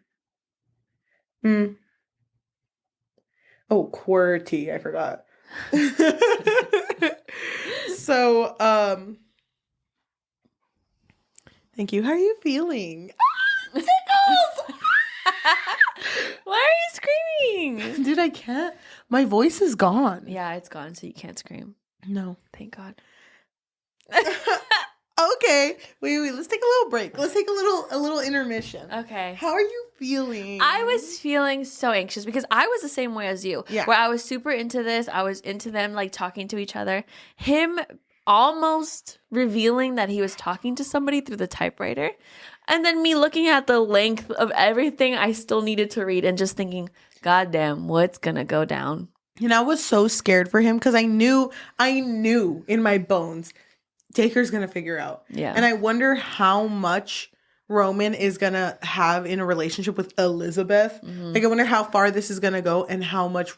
S2: Oh, QWERTY. I forgot. So, thank you. How are you feeling? Tickles!
S1: Why are you screaming?
S2: Dude, I can't. My voice is gone.
S1: Yeah, it's gone, so you can't scream.
S2: No.
S1: Thank God.
S2: Okay. Wait. Let's take a little break. Let's take a little intermission.
S1: Okay.
S2: How are you feeling?
S1: I was feeling so anxious because I was the same way as you.
S2: Yeah.
S1: Where I was super into this. I was into them like talking to each other. Him almost revealing that he was talking to somebody through the typewriter. And then me looking at the length of everything I still needed to read and just thinking, God damn, what's gonna go down?
S2: And I was so scared for him because I knew in my bones Dacre's gonna figure out.
S1: Yeah.
S2: And I wonder how much Roman is gonna have in a relationship with Elizabeth.
S1: Mm-hmm.
S2: Like I wonder how far this is gonna go and how much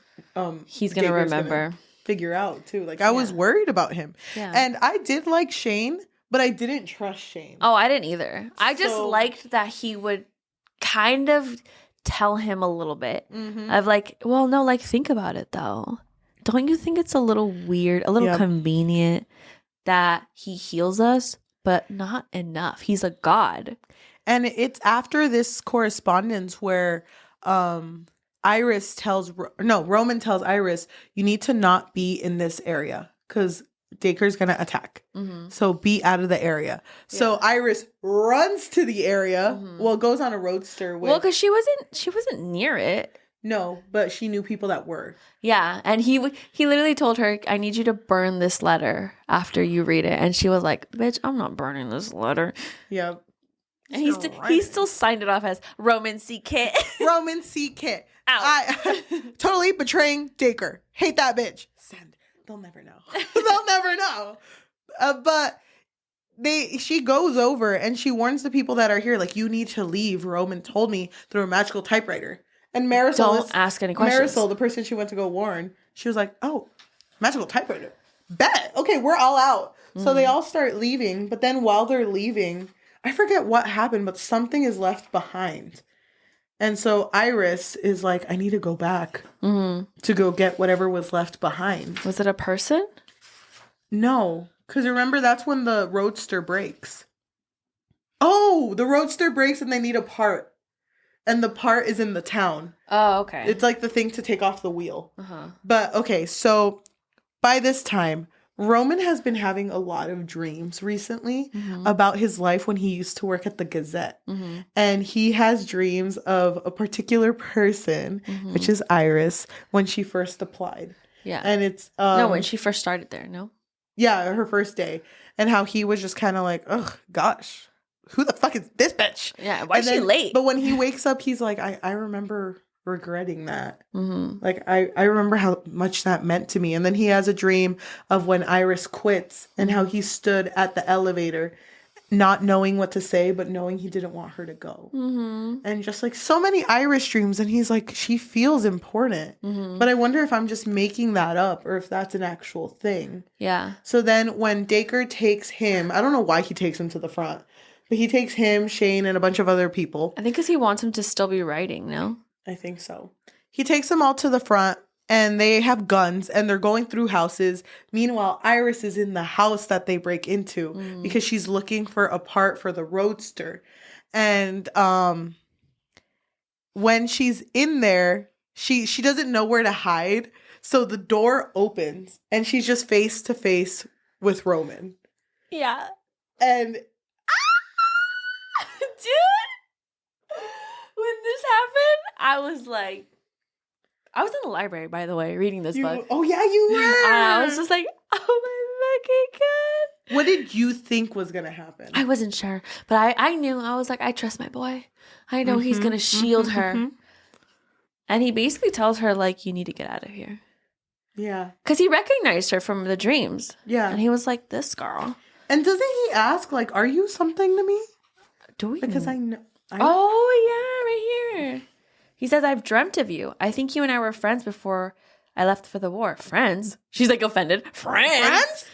S1: he's gonna
S2: Dacre's
S1: remember.
S2: Figure out too. Like I was worried about him.
S1: Yeah.
S2: And I did like Shane, but I didn't trust Shane.
S1: Oh, I didn't either. I just liked that he would kind of tell him a little bit of like, well, no, like think about it though. Don't you think it's a little weird, a little convenient that he heals us, but not enough? He's a god.
S2: And it's after this correspondence where Roman tells Iris, you need to not be in this area because Dacre's going to attack. Mm-hmm. So be out of the area. Yeah. So Iris runs to the area. Mm-hmm. Well, goes on a roadster.
S1: Well, because she wasn't near it.
S2: No, but she knew people that were.
S1: Yeah, and he literally told her, I need you to burn this letter after you read it. And she was like, bitch, I'm not burning this letter.
S2: Yep.
S1: And he still signed it off as Roman C. Kit.
S2: Roman C. Kit.
S1: Out.
S2: I totally betraying Dacre. Hate that bitch. Send. They'll never know. They'll never know. But she goes over and she warns the people that are here, like, you need to leave. Roman told me through a magical typewriter. And Marisol,
S1: don't ask any questions.
S2: Marisol, the person she went to go warn, she was like, oh, magical typewriter. Bet. Okay, we're all out. Mm-hmm. So they all start leaving. But then while they're leaving, I forget what happened, but something is left behind. And so Iris is like, I need to go back to go get whatever was left behind.
S1: Was it a person?
S2: No. Because remember, that's when the roadster breaks. Oh, the roadster breaks and they need a part. And the part is in the town.
S1: Oh, okay.
S2: It's like the thing to take off the wheel.
S1: Uh-huh.
S2: But, okay, so by this time, Roman has been having a lot of dreams recently about his life when he used to work at the Gazette. Mm-hmm. And he has dreams of a particular person, which is Iris, when she first applied. Yeah. And it's...
S1: no, when she first started there, no?
S2: Yeah, her first day. And how he was just kind of like, ugh, gosh, who the fuck is this bitch?
S1: Yeah, why is she late?
S2: But when he wakes up, he's like, I remember regretting that. Mm-hmm. Like, I remember how much that meant to me. And then he has a dream of when Iris quits and how he stood at the elevator not knowing what to say, but knowing he didn't want her to go. Mm-hmm. And just like so many Iris dreams. And he's like, she feels important. Mm-hmm. But I wonder if I'm just making that up or if that's an actual thing.
S1: Yeah.
S2: So then when Dacre takes him, I don't know why he takes him to the front, but he takes him, Shane, and a bunch of other people.
S1: I think because he wants him to still be writing, no?
S2: I think so. He takes them all to the front and they have guns and they're going through houses. Meanwhile, Iris is in the house that they break into because she's looking for a part for the roadster. And when she's in there, she doesn't know where to hide. So the door opens and she's just face to face with Roman.
S1: Yeah.
S2: And
S1: dude, when this happened, I was in the library, by the way, reading this book.
S2: Oh, yeah, you were.
S1: And I was just like, oh my fucking God.
S2: What did you think was going to happen?
S1: I wasn't sure, but I knew. I was like, I trust my boy. I know he's going to shield her. Mm-hmm. And he basically tells her, like, you need to get out of here.
S2: Yeah.
S1: Because he recognized her from the dreams.
S2: Yeah.
S1: And he was like, this girl.
S2: And doesn't he ask, like, are you something to me?
S1: Do we?
S2: Because I know.
S1: Oh, yeah, right here. He says, I've dreamt of you. I think you and I were friends before I left for the war. Friends? She's like offended. Friends?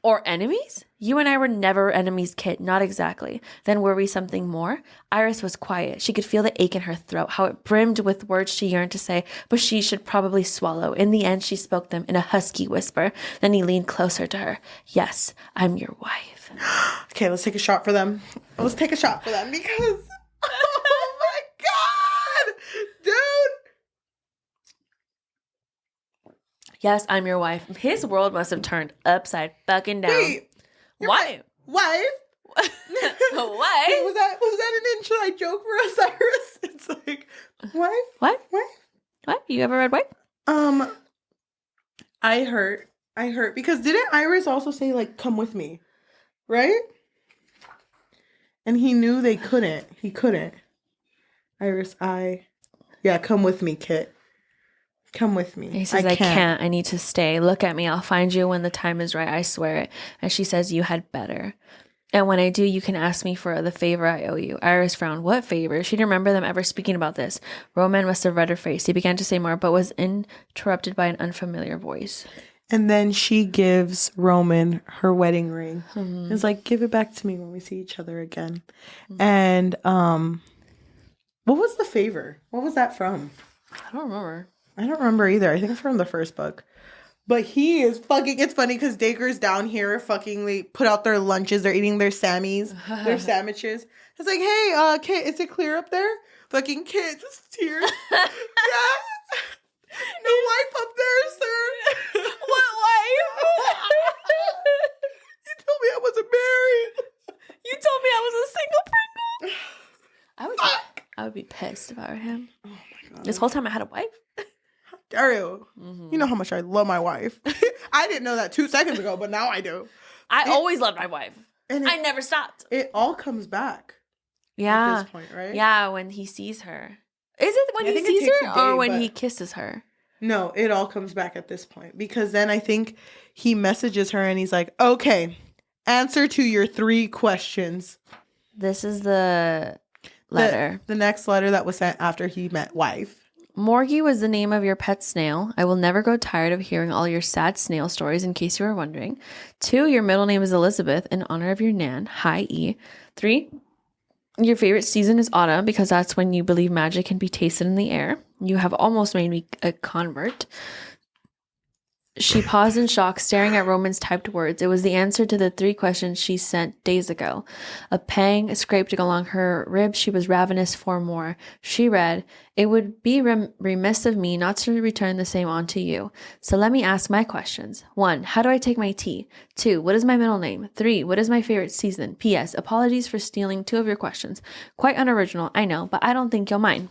S1: Or enemies? You and I were never enemies, Kit. Not exactly. Then were we something more? Iris was quiet. She could feel the ache in her throat, how it brimmed with words she yearned to say, but she should probably swallow. In the end, she spoke them in a husky whisper. Then he leaned closer to her. Yes, I'm your wife.
S2: Okay, let's take a shot for them. Let's take a shot for them because... Oh my God! Dude!
S1: Yes, I'm your wife. His world must have turned upside fucking down.
S2: Wait.
S1: Why?
S2: Wife?
S1: Why?
S2: Was that an inside joke for us, Iris? It's like, wife?
S1: What?
S2: What?
S1: What? You ever read what?
S2: I hurt because didn't Iris also say like, come with me? Right? And he knew they couldn't. He couldn't. Iris, yeah, come with me, Kit. Come with me.
S1: He says, I can't. I need to stay. Look at me. I'll find you when the time is right. I swear it. And she says, you had better. And when I do, you can ask me for the favor I owe you. Iris frowned. What favor? She didn't remember them ever speaking about this. Roman must have read her face. He began to say more, but was interrupted by an unfamiliar voice.
S2: And then she gives Roman her wedding ring. Mm-hmm. It's like, give it back to me when we see each other again. Mm-hmm. And what was the favor? What was that from?
S1: I don't remember.
S2: I don't remember either. I think it's from the first book. But he is fucking... It's funny because Dacre's down here fucking... They put out their lunches. They're eating their Sammies. Their sandwiches. It's like, hey, Kit, is it clear up there? Fucking Kit, just tears. Yeah. No wife up there, sir.
S1: What wife?
S2: You told me I wasn't married.
S1: You told me I was a single Pringle. I would be pissed if I were him. Oh my God. This whole time I had a wife.
S2: Dario, you know how much I love my wife. I didn't know that 2 seconds ago, but now I do.
S1: I always loved my wife. And I never stopped.
S2: It all comes back.
S1: Yeah.
S2: At this point, right?
S1: Yeah, when he sees her. Is it when he sees her or when he kisses her? No,
S2: it all comes back at this point. Because then I think he messages her and he's like, okay, answer to your 3 questions.
S1: This is the letter.
S2: The next letter that was sent after he met wife.
S1: Morgie was the name of your pet snail. I will never grow tired of hearing all your sad snail stories, in case you were wondering. 2, your middle name is Elizabeth, in honor of your nan. Hi, E. 3, your favorite season is autumn, because that's when you believe magic can be tasted in the air. You have almost made me a convert. She paused in shock, staring at Roman's typed words. It was the answer to the 3 questions she sent days ago. A pang scraped along her ribs. She was ravenous for more. She read, it would be remiss of me not to return the same on to you. So let me ask my questions. 1, how do I take my tea? 2, what is my middle name? 3, what is my favorite season? P.S. Apologies for stealing 2 of your questions. Quite unoriginal, I know, but I don't think you'll mind.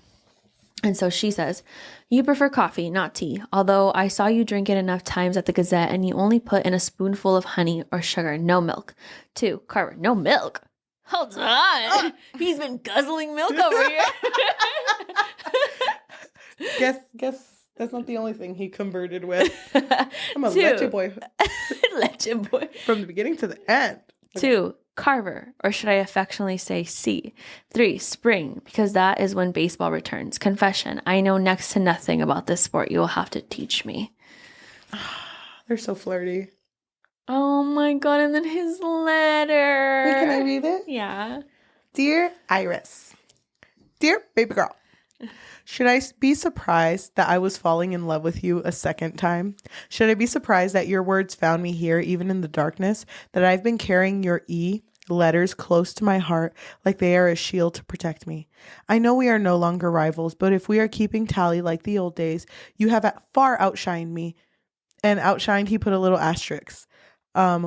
S1: And so she says, you prefer coffee, not tea, although I saw you drink it enough times at the Gazette and you only put in a spoonful of honey or sugar, no milk. 2, Carver, no milk? Hold on. He's been guzzling milk over here.
S2: Guess that's not the only thing he converted with. I'm a leche boy.
S1: Leche boy.
S2: From the beginning to the end.
S1: 2, Carver, or should I affectionately say C? 3, spring, because that is when baseball returns. Confession, I know next to nothing about this sport. You will have to teach me.
S2: They're so flirty.
S1: Oh my God, and then his letter.
S2: Wait, can I read it?
S1: Yeah.
S2: Dear Iris, dear baby girl, should I be surprised that I was falling in love with you a second time? Should I be surprised that your words found me here even in the darkness? That I've been carrying your letters close to my heart like they are a shield to protect me? I know we are no longer rivals, but if we are keeping tally like the old days, you have far outshined me. And outshined, he put a little asterisk,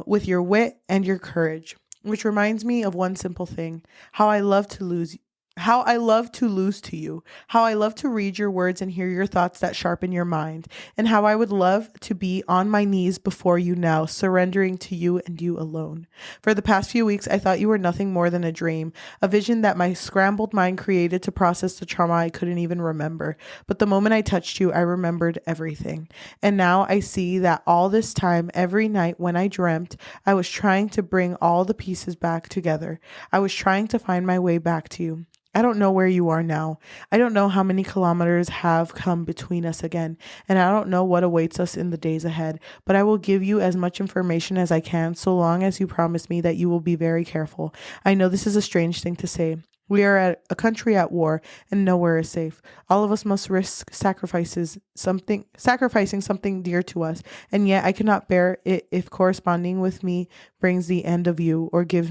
S2: with your wit and your courage, which reminds me of one simple thing, how I love to lose to you, how I love to read your words and hear your thoughts that sharpen your mind, and how I would love to be on my knees before you now, surrendering to you and you alone. For the past few weeks, I thought you were nothing more than a dream, a vision that my scrambled mind created to process the trauma I couldn't even remember. But the moment I touched you, I remembered everything. And now I see that all this time, every night when I dreamt, I was trying to bring all the pieces back together. I was trying to find my way back to you. I don't know where you are now. I don't know how many kilometers have come between us again, and I don't know what awaits us in the days ahead, but I will give you as much information as I can so long as you promise me that you will be very careful. I know this is a strange thing to say. We are at a country at war, and nowhere is safe. All of us must risk sacrificing something dear to us, and yet I cannot bear it if corresponding with me brings the end of you, or gives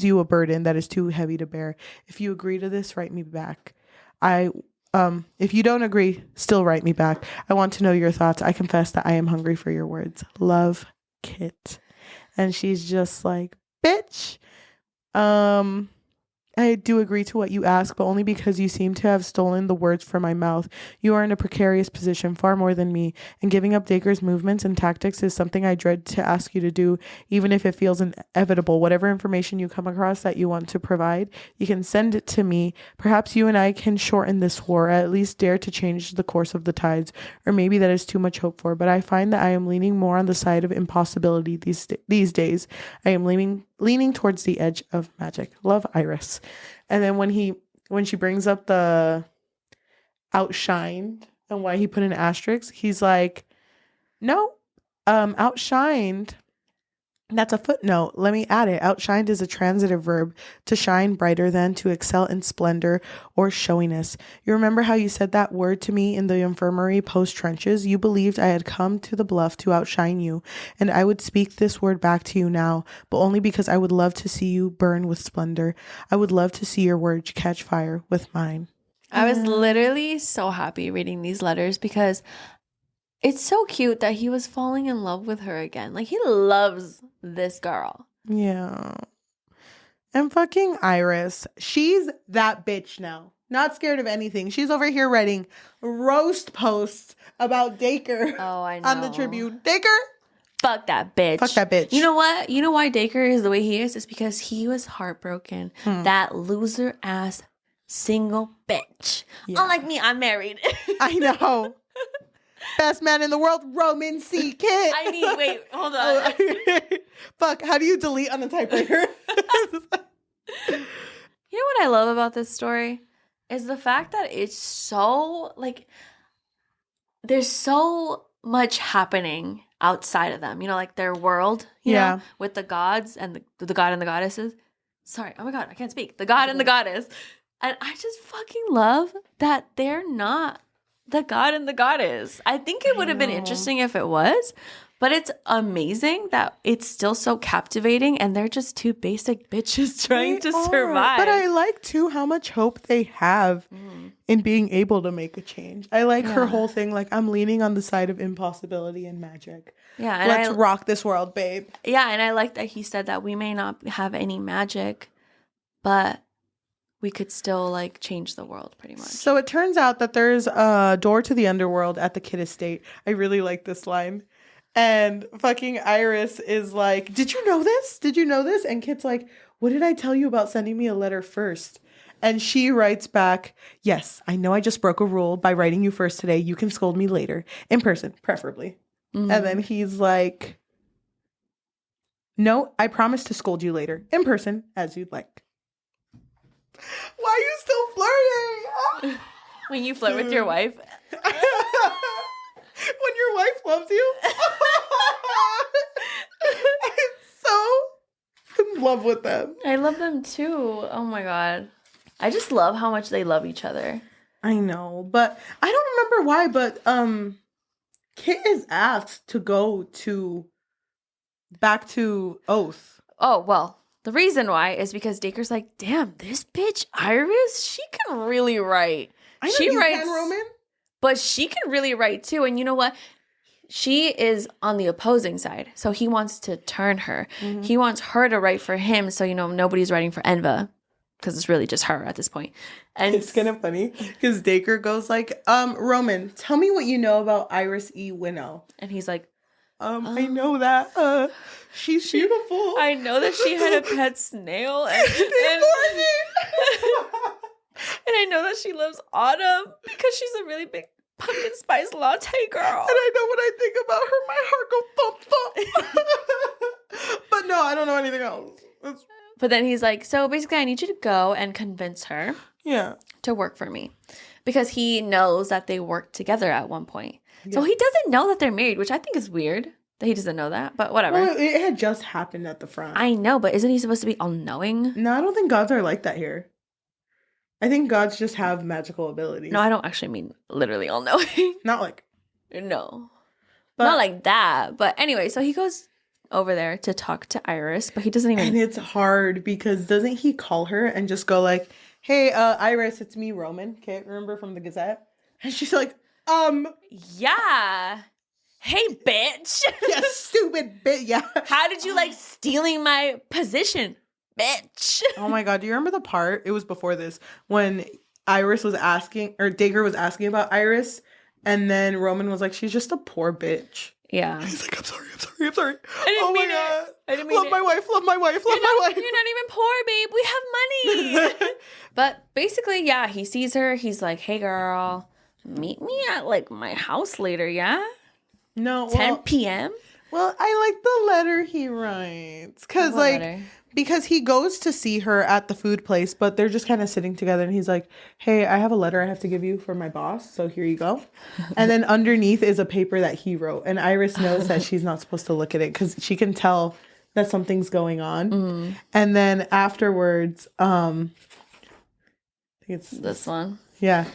S2: you a burden that is too heavy to bear. If you agree to this, write me back. If you don't agree, still write me back. I want to know your thoughts. I confess that I am hungry for your words. Love, Kit. And she's just like, bitch. I do agree to what you ask, but only because you seem to have stolen the words from my mouth. You are in a precarious position, far more than me, and giving up Dacre's movements and tactics is something I dread to ask you to do, even if it feels inevitable. Whatever information you come across that you want to provide, you can send it to me. Perhaps you and I can shorten this war, or at least dare to change the course of the tides, or maybe that is too much hope for, but I find that I am leaning more on the side of impossibility these days. I am leaning towards the edge of magic. Love, Iris. And then when she brings up the outshined and why he put an asterisk, he's like, no, outshined, that's a footnote. Let me add it. Outshined is a transitive verb, to shine brighter than, to excel in splendor or showiness. You remember how you said that word to me in the infirmary post trenches? You believed I had come to the bluff to outshine you, and I would speak this word back to you now, but only because I would love to see you burn with splendor. I would love to see your words catch fire with mine.
S1: I was literally so happy reading these letters because it's so cute that he was falling in love with her again. Like, he loves this girl.
S2: Yeah. And fucking Iris, she's that bitch now. Not scared of anything. She's over here writing roast posts about Dacre.
S1: Oh, I know.
S2: On the Tribune. Dacre?
S1: Fuck that bitch.
S2: Fuck that bitch.
S1: You know what? You know why Dacre is the way he is? It's because he was heartbroken. That loser ass single bitch.
S2: Yeah.
S1: Unlike me, I'm married.
S2: I know. Best man in the world, Roman C. Kit.
S1: Wait, hold on.
S2: Fuck, how do you delete on a typewriter?
S1: You know what I love about this story? Is the fact that it's so, like, there's so much happening outside of them. You know, like their world, you know, with the gods and the god and the goddesses. Sorry, oh my god, I can't speak. The god and the goddess. And I just fucking love that they're not the god and the goddess. I think it would have been interesting if it was, but it's amazing that it's still so captivating and they're just two basic bitches trying to survive.
S2: But I like too how much hope they have in being able to make a change. I like her whole thing, like, I'm leaning on the side of impossibility and magic.
S1: Yeah, and
S2: let's rock this world, babe.
S1: Yeah, and I like that he said that we may not have any magic, but we could still, like, change the world pretty much.
S2: So it turns out that there's a door to the underworld at the Kid Estate. I really like this line. And fucking Iris is like, did you know this? Did you know this? And Kit's like, what did I tell you about sending me a letter first? And she writes back, yes, I know I just broke a rule by writing you first today. You can scold me later. In person, preferably. And then he's like, no, I promise to scold you later. In person, as you'd like. Why are you still flirting?
S1: When you flirt with your wife.
S2: When your wife loves you. I'm so in love with them.
S1: I love them too. Oh my god. I just love how much they love each other.
S2: I know, but I don't remember why, but Kit is asked to go back to Oath.
S1: Oh, well. The reason why is because Dacre's like, damn, this bitch Iris, she can really write.
S2: I know
S1: she
S2: you
S1: writes,
S2: can, Roman.
S1: But she can really write too. And you know what? She is on the opposing side. So he wants to turn her. He wants her to write for him. So, you know, nobody's writing for Enva. Because it's really just her at this point. And
S2: it's kind of funny because Dacre goes like, Roman, tell me what you know about Iris E. Winnow.
S1: And he's like,
S2: I know that she's beautiful.
S1: I know that she had a pet snail. And I know that she loves autumn because she's a really big pumpkin spice latte girl.
S2: And I know when I think about her, my heart goes thump thump. But no, I don't know anything else.
S1: But then he's like, so basically I need you to go and convince her to work for me. Because he knows that they worked together at one point. Yeah. So he doesn't know that they're married, which I think is weird that he doesn't know that. But whatever.
S2: Well, it had just happened at the front.
S1: I know, but isn't he supposed to be all-knowing?
S2: No, I don't think gods are like that here. I think gods just have magical abilities.
S1: No, I don't actually mean literally all-knowing.
S2: Not like...
S1: No. But, not like that. But anyway, so he goes over there to talk to Iris, but he doesn't even...
S2: And it's hard because doesn't he call her and just go like... Hey, Iris, it's me, Roman. Okay, remember from the Gazette? And she's like,
S1: Yeah. Hey, bitch.
S2: Yeah, stupid bitch, yeah.
S1: How did you like stealing my position, bitch?
S2: Oh my God, do you remember the part? It was before this, when Iris was asking, or Dacre was asking about Iris, and then Roman was like, she's just a poor bitch.
S1: Yeah.
S2: And he's like, I'm sorry.
S1: I didn't mean it. I didn't mean
S2: love my wife. You're not
S1: even poor, babe. We have money. But basically, yeah, he sees her. He's like, hey, girl, meet me at like my house later, yeah?
S2: No.
S1: 10 p.m.?
S2: Well, I like the letter he writes. Because he goes to see her at the food place, but they're just kind of sitting together. And he's like, hey, I have a letter I have to give you for my boss. So here you go. And then underneath is a paper that he wrote. And Iris knows that she's not supposed to look at it because she can tell that something's going on. Mm. And then afterwards, I think it's
S1: this one.
S2: Yeah.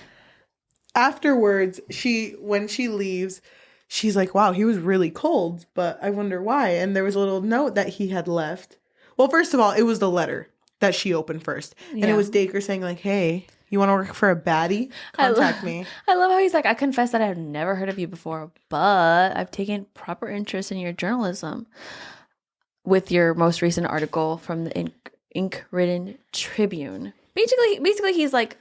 S2: Afterwards, when she leaves, she's like, wow, he was really cold, but I wonder why. And there was a little note that he had left. Well, first of all, it was the letter that she opened first. And it was Dacre saying like, hey, you want to work for a baddie? Contact me.
S1: I love how he's like, I confess that I've never heard of you before, but I've taken proper interest in your journalism with your most recent article from the ink-ridden Tribune. Basically, he's like,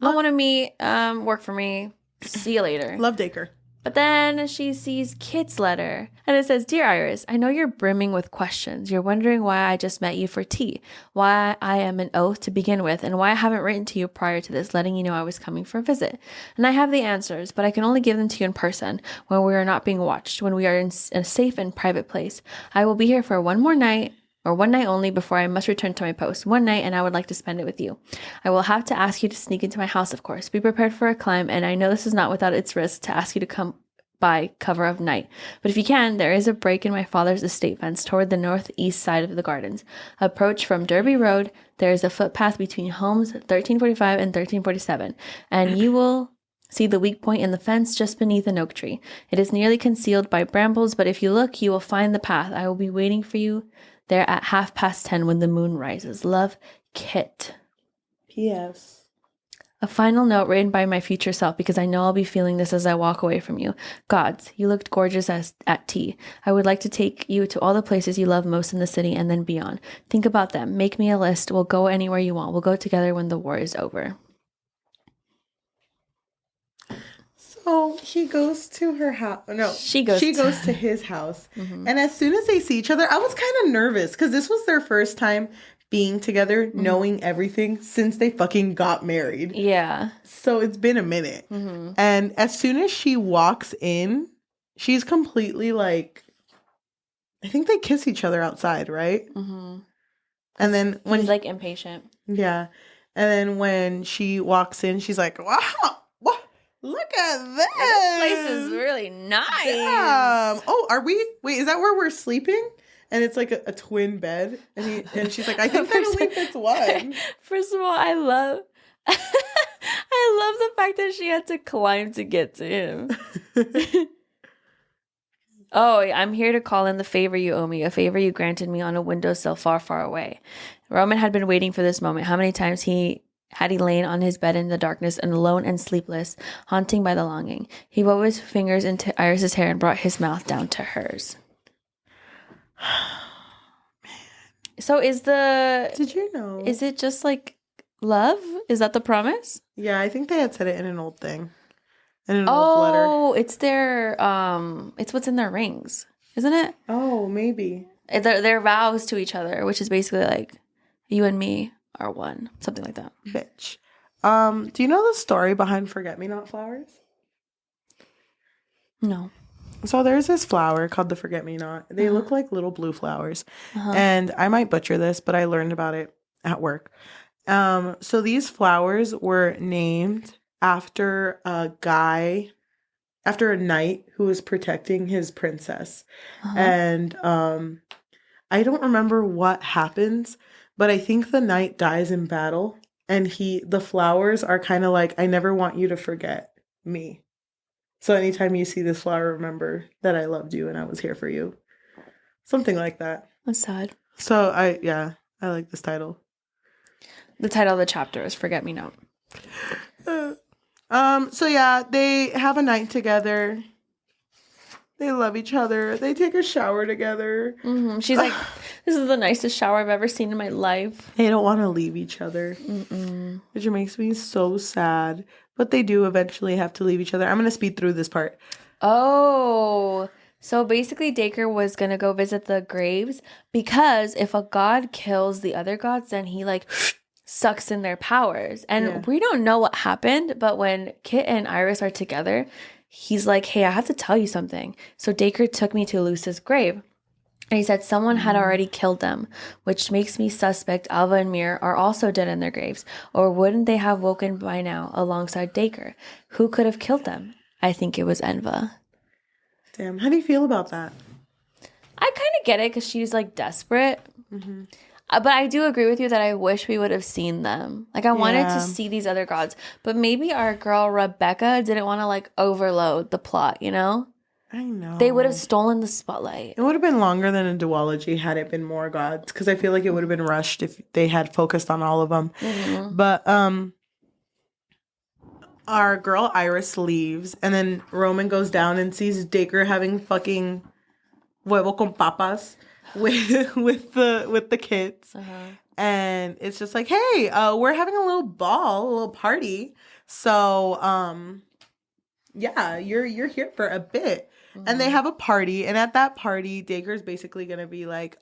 S1: I want to meet, work for me. See you later.
S2: Love Dacre.
S1: But then she sees Kit's letter, and it says, Dear Iris, I know you're brimming with questions. You're wondering why I just met you for tea, why I am an oath to begin with, and why I haven't written to you prior to this, letting you know I was coming for a visit. And I have the answers, but I can only give them to you in person, when we are not being watched, when we are in a safe and private place. I will be here for one night only before I must return to my post. One night, and I would like to spend it with you. I will have to ask you to sneak into my house, of course. Be prepared for a climb, and I know this is not without its risk to ask you to come by cover of night. But if you can, there is a break in my father's estate fence toward the northeast side of the gardens. Approach from Derby Road. There is a footpath between homes 1345 and 1347, and you will see the weak point in the fence just beneath an oak tree. It is nearly concealed by brambles, but if you look, you will find the path. I will be waiting for you there at 10:30 when the moon rises. Love, Kit.
S2: P.S.
S1: A final note written by my future self, because I know I'll be feeling this as I walk away from you. Gods, you looked gorgeous at tea. I would like to take you to all the places you love most in the city and then beyond. Think about them. Make me a list. We'll go anywhere you want. We'll go together when the war is over.
S2: So he goes to her house. No, she goes to his house. Mm-hmm. And as soon as they see each other, I was kind of nervous because this was their first time being together, mm-hmm. knowing everything since they fucking got married.
S1: Yeah.
S2: So it's been a minute. Mm-hmm. And as soon as she walks in, she's completely like, I think they kiss each other outside, right? Mm-hmm. And then when
S1: he's like impatient.
S2: Yeah. And then when she walks in, she's like, wow. Look at this.
S1: This place is really nice.
S2: Damn. Oh, wait, is that where we're sleeping? And it's like a twin bed. And she's like, I think that only fits one.
S1: First of all, I love the fact that she had to climb to get to him. Oh, I'm here to call in the favor you owe me, a favor you granted me on a windowsill far, far away. Roman had been waiting for this moment. How many times had he lain on his bed in the darkness and alone and sleepless, haunting by the longing. He wove his fingers into Iris's hair and brought his mouth down to hers. Man. So did you know? Is it just like love? Is that the promise?
S2: Yeah, I think they had said it in an old thing. In an old letter.
S1: Oh, it's their it's what's in their rings, isn't it?
S2: Oh, maybe.
S1: Their vows to each other, which is basically like you and me are one, something like that.
S2: Bitch. Do you know the story behind forget-me-not flowers?
S1: No.
S2: So there's this flower called the forget-me-not. They look like little blue flowers.
S1: Uh-huh.
S2: And I might butcher this, but I learned about it at work. So these flowers were named after a knight who was protecting his princess.
S1: Uh-huh.
S2: And I don't remember what happens, but I think the knight dies in battle. And the flowers are kind of like, I never want you to forget me. So anytime you see this flower, remember that I loved you and I was here for you. Something like that.
S1: That's sad.
S2: So I like this title.
S1: The title of the chapter is Forget Me Not.
S2: So yeah, they have a night together. They love each other. They take a shower together.
S1: Mm-hmm. She's like, this is the nicest shower I've ever seen in my life.
S2: They don't want to leave each other.
S1: Mm-mm.
S2: Which makes me so sad. But they do eventually have to leave each other. I'm going to speed through this part.
S1: Oh, so basically Dacre was going to go visit the graves because if a god kills the other gods, then he like sucks in their powers. And we don't know what happened, but when Kit and Iris are together, he's like, hey, I have to tell you something. So Dacre took me to Luce's grave. And he said someone had already killed them, which makes me suspect Alva and Mir are also dead in their graves. Or wouldn't they have woken by now alongside Dacre? Who could have killed them? I think it was Enva.
S2: Damn. How do you feel about that?
S1: I kind of get it because she's like desperate.
S2: Mm-hmm.
S1: But I do agree with you that I wish we would have seen them. Like I wanted to see these other gods. But maybe our girl Rebecca didn't want to like overload the plot, you know?
S2: I know.
S1: They would have stolen the spotlight.
S2: It would have been longer than a duology had it been more gods. Because I feel like it would have been rushed if they had focused on all of them.
S1: Mm-hmm.
S2: But our girl Iris leaves. And then Roman goes down and sees Dacre having fucking huevo con papas with the kids.
S1: Uh-huh.
S2: And it's just like, hey, we're having a little ball, a little party. So, yeah, you're here for a bit. Mm-hmm. And they have a party. And at that party, Dacre's basically going to be like,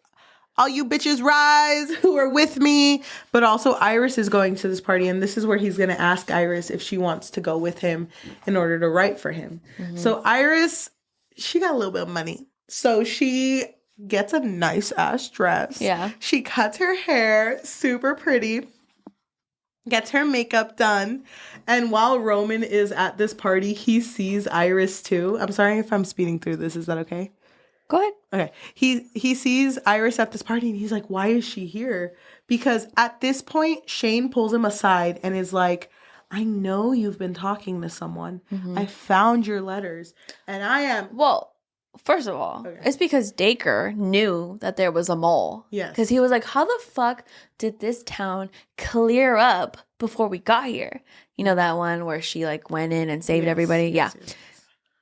S2: all you bitches rise who are with me. But also Iris is going to this party. And this is where he's going to ask Iris if she wants to go with him in order to write for him. Mm-hmm. So Iris, she got a little bit of money. So she gets a nice ass dress.
S1: Yeah.
S2: She cuts her hair super pretty. Gets her makeup done. And while Roman is at this party, he sees Iris too. I'm sorry if I'm speeding through this. Is that okay?
S1: Go ahead.
S2: Okay. He sees Iris at this party and he's like, why is she here? Because at this point, Shane pulls him aside and is like, I know you've been talking to someone. Mm-hmm. I found your letters. And I am...
S1: Well, first of all, it's because Dacre knew that there was a mole.
S2: Yes.
S1: Because he was like, how the fuck did this town clear up before we got here? You know that one where she like went in and saved everybody? Yes.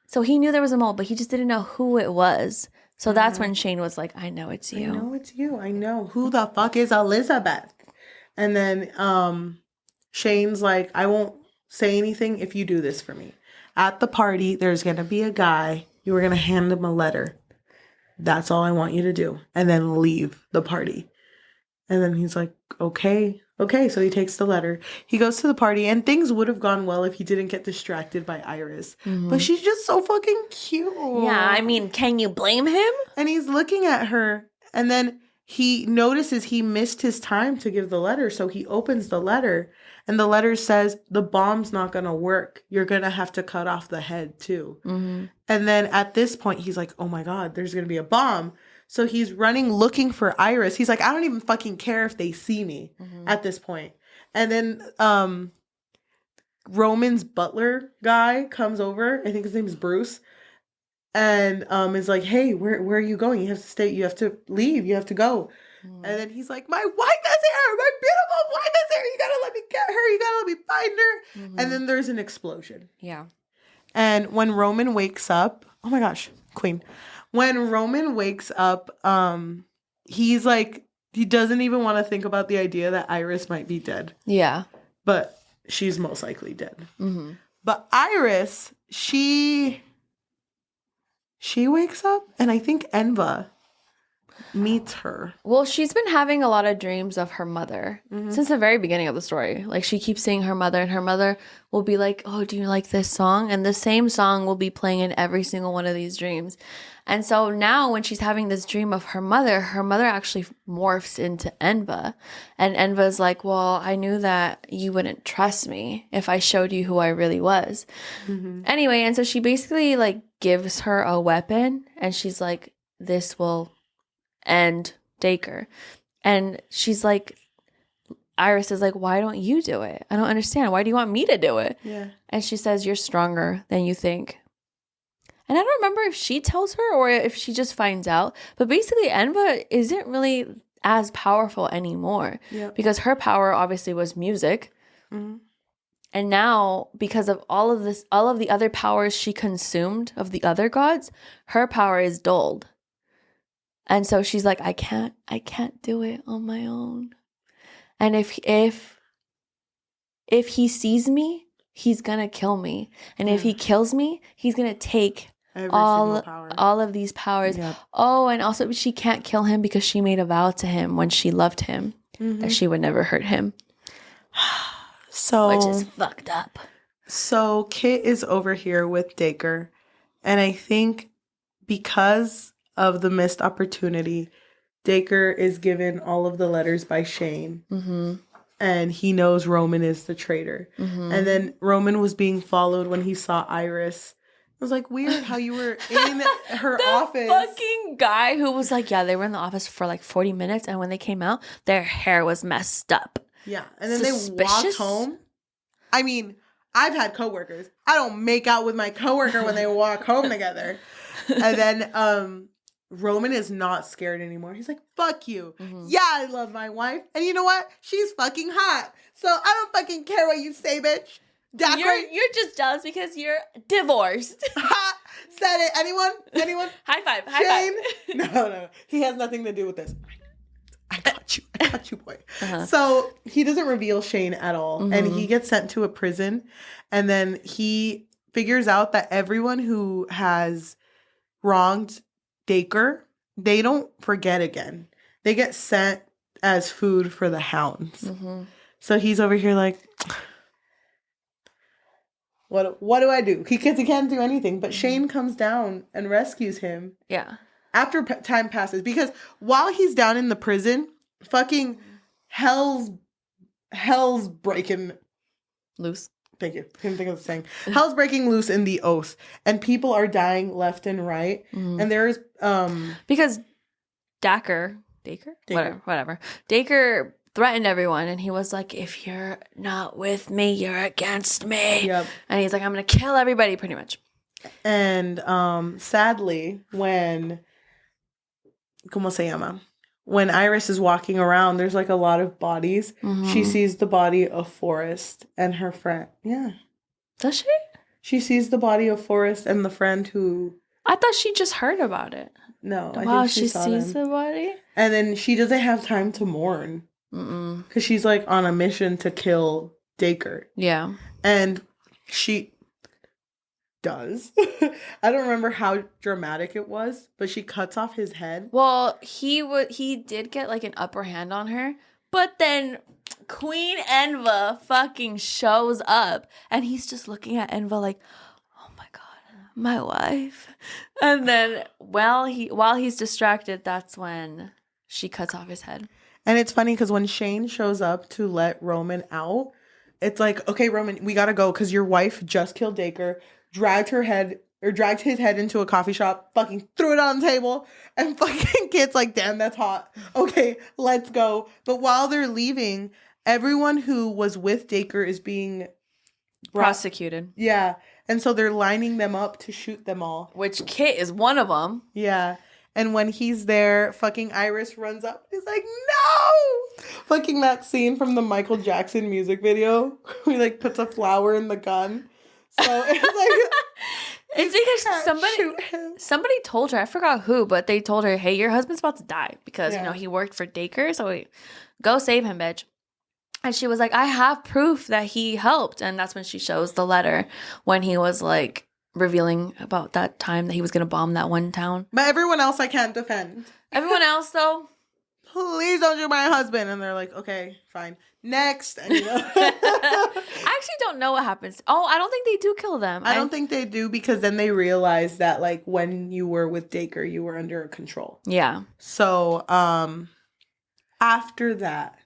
S1: So he knew there was a mole, but he just didn't know who it was. So that's when Shane was like, I know it's you.
S2: I know it's you. I know. Who the fuck is Elizabeth? And then Shane's like, I won't say anything if you do this for me. At the party, there's going to be a guy. You were going to hand him a letter. That's all I want you to do. And then leave the party. And then he's like, okay. So he takes the letter. He goes to the party. And things would have gone well if he didn't get distracted by Iris. Mm-hmm. But she's just so fucking cute.
S1: Yeah, I mean, can you blame him?
S2: And he's looking at her. And then he notices he missed his time to give the letter. So he opens the letter. And the letter says, the bomb's not going to work. You're going to have to cut off the head too. Mm-hmm. And then at this point, he's like, oh my God, there's going to be a bomb. So he's running looking for Iris. He's like, I don't even fucking care if they see me at this point. And then Roman's butler guy comes over. I think his name is Bruce. And is like, hey, where are you going? You have to stay. You have to leave. You have to go. And then he's like, my wife is here. My beautiful wife is here. You got to let me get her. You got to let me find her. Mm-hmm. And then there's an explosion.
S1: Yeah.
S2: And when Roman wakes up, oh my gosh, Queen. When Roman wakes up, he's like, he doesn't even want to think about the idea that Iris might be dead.
S1: Yeah.
S2: But she's most likely dead.
S1: Mm-hmm.
S2: But Iris, she wakes up, and I think Enva meets her.
S1: Well, she's been having a lot of dreams of her mother since the very beginning of the story. Like, she keeps seeing her mother, and her mother will be like, oh, do you like this song? And the same song will be playing in every single one of these dreams. And so now when she's having this dream of her mother actually morphs into Enva. And Enva's like, well, I knew that you wouldn't trust me if I showed you who I really was. Anyway, and so she basically like gives her a weapon, and she's like, this will end Dacre. And she's like, Iris is like, why don't you do it? I don't understand. Why do you want me to do it?
S2: Yeah.
S1: And she says, you're stronger than you think. And I don't remember if she tells her or if she just finds out. But basically, Enva isn't really as powerful anymore.
S2: Yep.
S1: Because her power obviously was music. And now, because of all of the other powers she consumed of the other gods, her power is dulled. And so she's like, I can't do it on my own. And if he sees me, he's gonna kill me. And if he kills me, he's gonna take all of these powers. Yep. Oh, and also she can't kill him because she made a vow to him when she loved him that she would never hurt him.
S2: So,
S1: which is fucked up.
S2: So Kit is over here with Dacre, and I think because of the missed opportunity, Dacre is given all of the letters by Shane. And he knows Roman is the traitor. And then Roman was being followed when he saw Iris. It was like weird how you were in her office.
S1: Fucking guy who was like, yeah, they were in the office for like 40 minutes, and when they came out, their hair was messed up.
S2: Yeah, and then they walked home. I mean, I've had coworkers. I don't make out with my coworker when they walk home together. And then Roman is not scared anymore. He's like, fuck you. Yeah, I love my wife. And you know what? She's fucking hot. So I don't fucking care what you say, bitch. Dacre.
S1: You're just jealous because you're divorced.
S2: Said it. Anyone?
S1: High five.
S2: Shane? No. He has nothing to do with this. I got you, boy. So he doesn't reveal Shane at all. And he gets sent to a prison. And then he figures out that everyone who has wronged Dacre, they don't forget again. They get sent as food for the hounds. So he's over here like, what do I do? He can't do anything. But Shane comes down and rescues him.
S1: Yeah.
S2: After time passes, because while he's down in the prison, fucking hell's breaking
S1: loose.
S2: Thank you. Couldn't think of the saying. Hell's breaking loose in the Oath, and people are dying left and right. And there's
S1: because Dacre, whatever. Dacre threatened everyone, and he was like, "If you're not with me, you're against me."
S2: Yep.
S1: And he's like, "I'm gonna kill everybody," pretty much.
S2: And sadly, when ¿cómo se llama? When Iris is walking around, there's like a lot of bodies. She sees the body of Forrest and her friend. Yeah.
S1: Does she?
S2: She sees the body of Forrest and the friend who...
S1: I thought she just heard about it.
S2: No, I think she saw
S1: sees
S2: them.
S1: the body?
S2: And then she doesn't have time to mourn. Because she's like on a mission to kill Dacre.
S1: Yeah.
S2: And she... does. I don't remember how dramatic it was, but she cuts off his head.
S1: Well, he did get like an upper hand on her, but then Queen Enva fucking shows up, and he's just looking at Enva like, "Oh my god, my wife." And then while he's distracted, that's when she cuts off his head.
S2: And it's funny because when Shane shows up to let Roman out, it's like, okay, Roman, we gotta go because your wife just killed Dacre. Dragged his head into a coffee shop, fucking threw it on the table, and fucking Kit's like, damn, that's hot. Okay, let's go. But while they're leaving, everyone who was with Dacre is being
S1: prosecuted.
S2: Yeah. And so they're lining them up to shoot them all.
S1: Which Kit is one of them.
S2: Yeah. And when he's there, fucking Iris runs up. He's like, no! Fucking that scene from the Michael Jackson music video. He like puts a flower in the gun. So it's like...
S1: It's because somebody told her, I forgot who, but they told her, hey, your husband's about to die because, he worked for Dacre, so go save him, bitch. And she was like, I have proof that he helped. And that's when she shows the letter when he was like revealing about that time that he was going to bomb that one town.
S2: But everyone else I can't defend.
S1: Everyone else, though,
S2: please don't shoot my husband. And they're like, okay, fine. Next. And,
S1: I actually don't know what happens. Oh, I don't think they do kill them.
S2: I don't think they do, because then they realize that, like, when you were with Dacre, you were under control.
S1: Yeah.
S2: So, after that,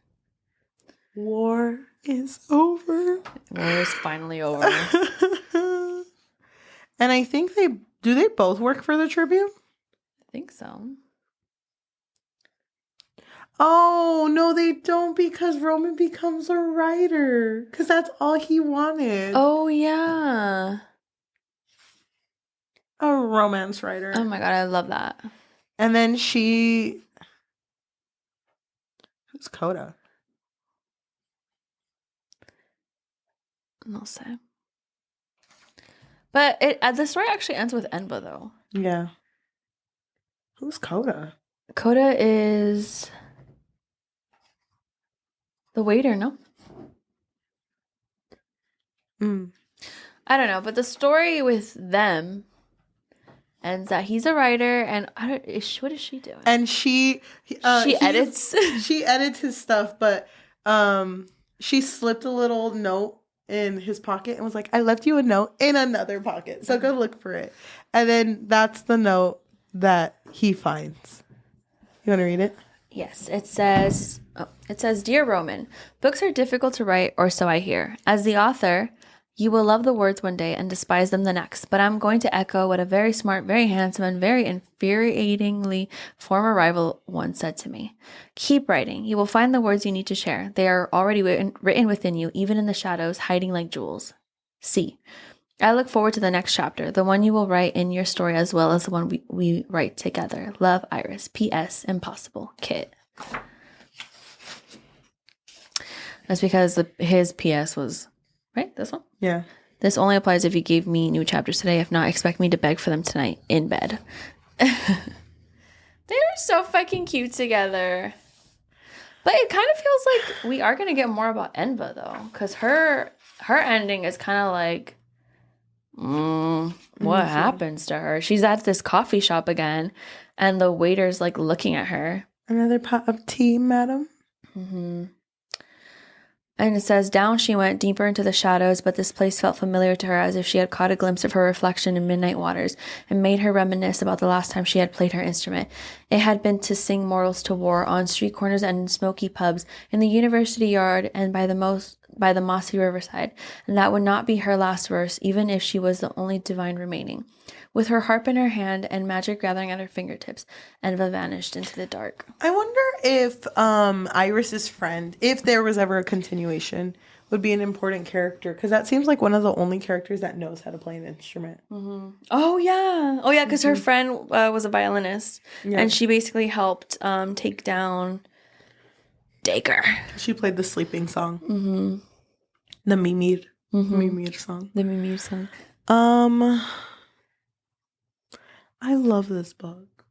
S2: war is over.
S1: War is finally over.
S2: And I think they both work for the Tribune?
S1: I think so.
S2: Oh, no, they don't, because Roman becomes a writer. Because that's all he wanted.
S1: Oh, yeah.
S2: A romance writer.
S1: Oh, my God. I love that.
S2: And then who's Coda?
S1: No say. But the story actually ends with Enba, though.
S2: Yeah. Who's Coda?
S1: Coda is the waiter, no? I don't know, but the story with them ends that he's a writer, and what is she doing?
S2: And she
S1: edits.
S2: She edits his stuff, but she slipped a little note in his pocket and was like, I left you a note in another pocket, so go look for it. And then that's the note that he finds. You want to read it?
S1: Yes, it says, Dear Roman, books are difficult to write, or so I hear. As the author, you will love the words one day and despise them the next, but I'm going to echo what a very smart, very handsome, and very infuriatingly former rival once said to me. Keep writing. You will find the words you need to share. They are already written within you, even in the shadows, hiding like jewels. C. I look forward to the next chapter, the one you will write in your story as well as the one we write together. Love, Iris. P.S. Impossible. Kit. That's because his P.S. was, right? This one?
S2: Yeah.
S1: This only applies if you gave me new chapters today. If not, expect me to beg for them tonight in bed. They're so fucking cute together. But it kind of feels like we are going to get more about Enva, though. Because her ending is kind of like... what happens to her? She's at this coffee shop again, and the waiter's like looking at her.
S2: Another pot of tea, madam.
S1: Mm-hmm. And it says, down she went deeper into the shadows, but this place felt familiar to her, as if she had caught a glimpse of her reflection in midnight waters, and made her reminisce about the last time she had played her instrument. It had been to sing morals to war on street corners and in smoky pubs, in the university yard, and by the mossy riverside, and that would not be her last verse, even if she was the only divine remaining. With her harp in her hand and magic gathering at her fingertips, Enva vanished into the dark.
S2: I wonder if Iris's friend, if there was ever a continuation, would be an important character, because that seems like one of the only characters that knows how to play an instrument.
S1: Mm-hmm. Oh yeah, because her friend was a violinist, and she basically helped take down Dacre.
S2: She played the sleeping song. Mm-hmm. The Mimir. Mm-hmm. Mimir song.
S1: The Mimir song.
S2: I love this book.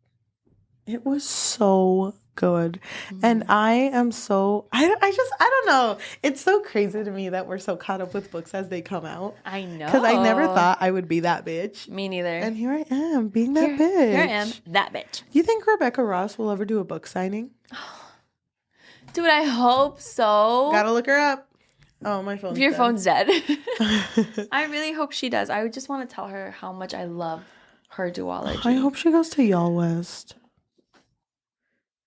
S2: It was so good. Mm-hmm. And I am so... I don't know. It's so crazy to me that we're so caught up with books as they come out.
S1: I know.
S2: Because I never thought I would be that bitch.
S1: Me neither.
S2: And here I am, being that bitch.
S1: Here I am, that bitch.
S2: You think Rebecca Ross will ever do a book signing?
S1: Dude, I hope so.
S2: Gotta look her up. Oh, my phone's dead.
S1: Your phone's dead. I really hope she does. I would just want to tell her how much I love her duology.
S2: I hope she goes to Y'all West.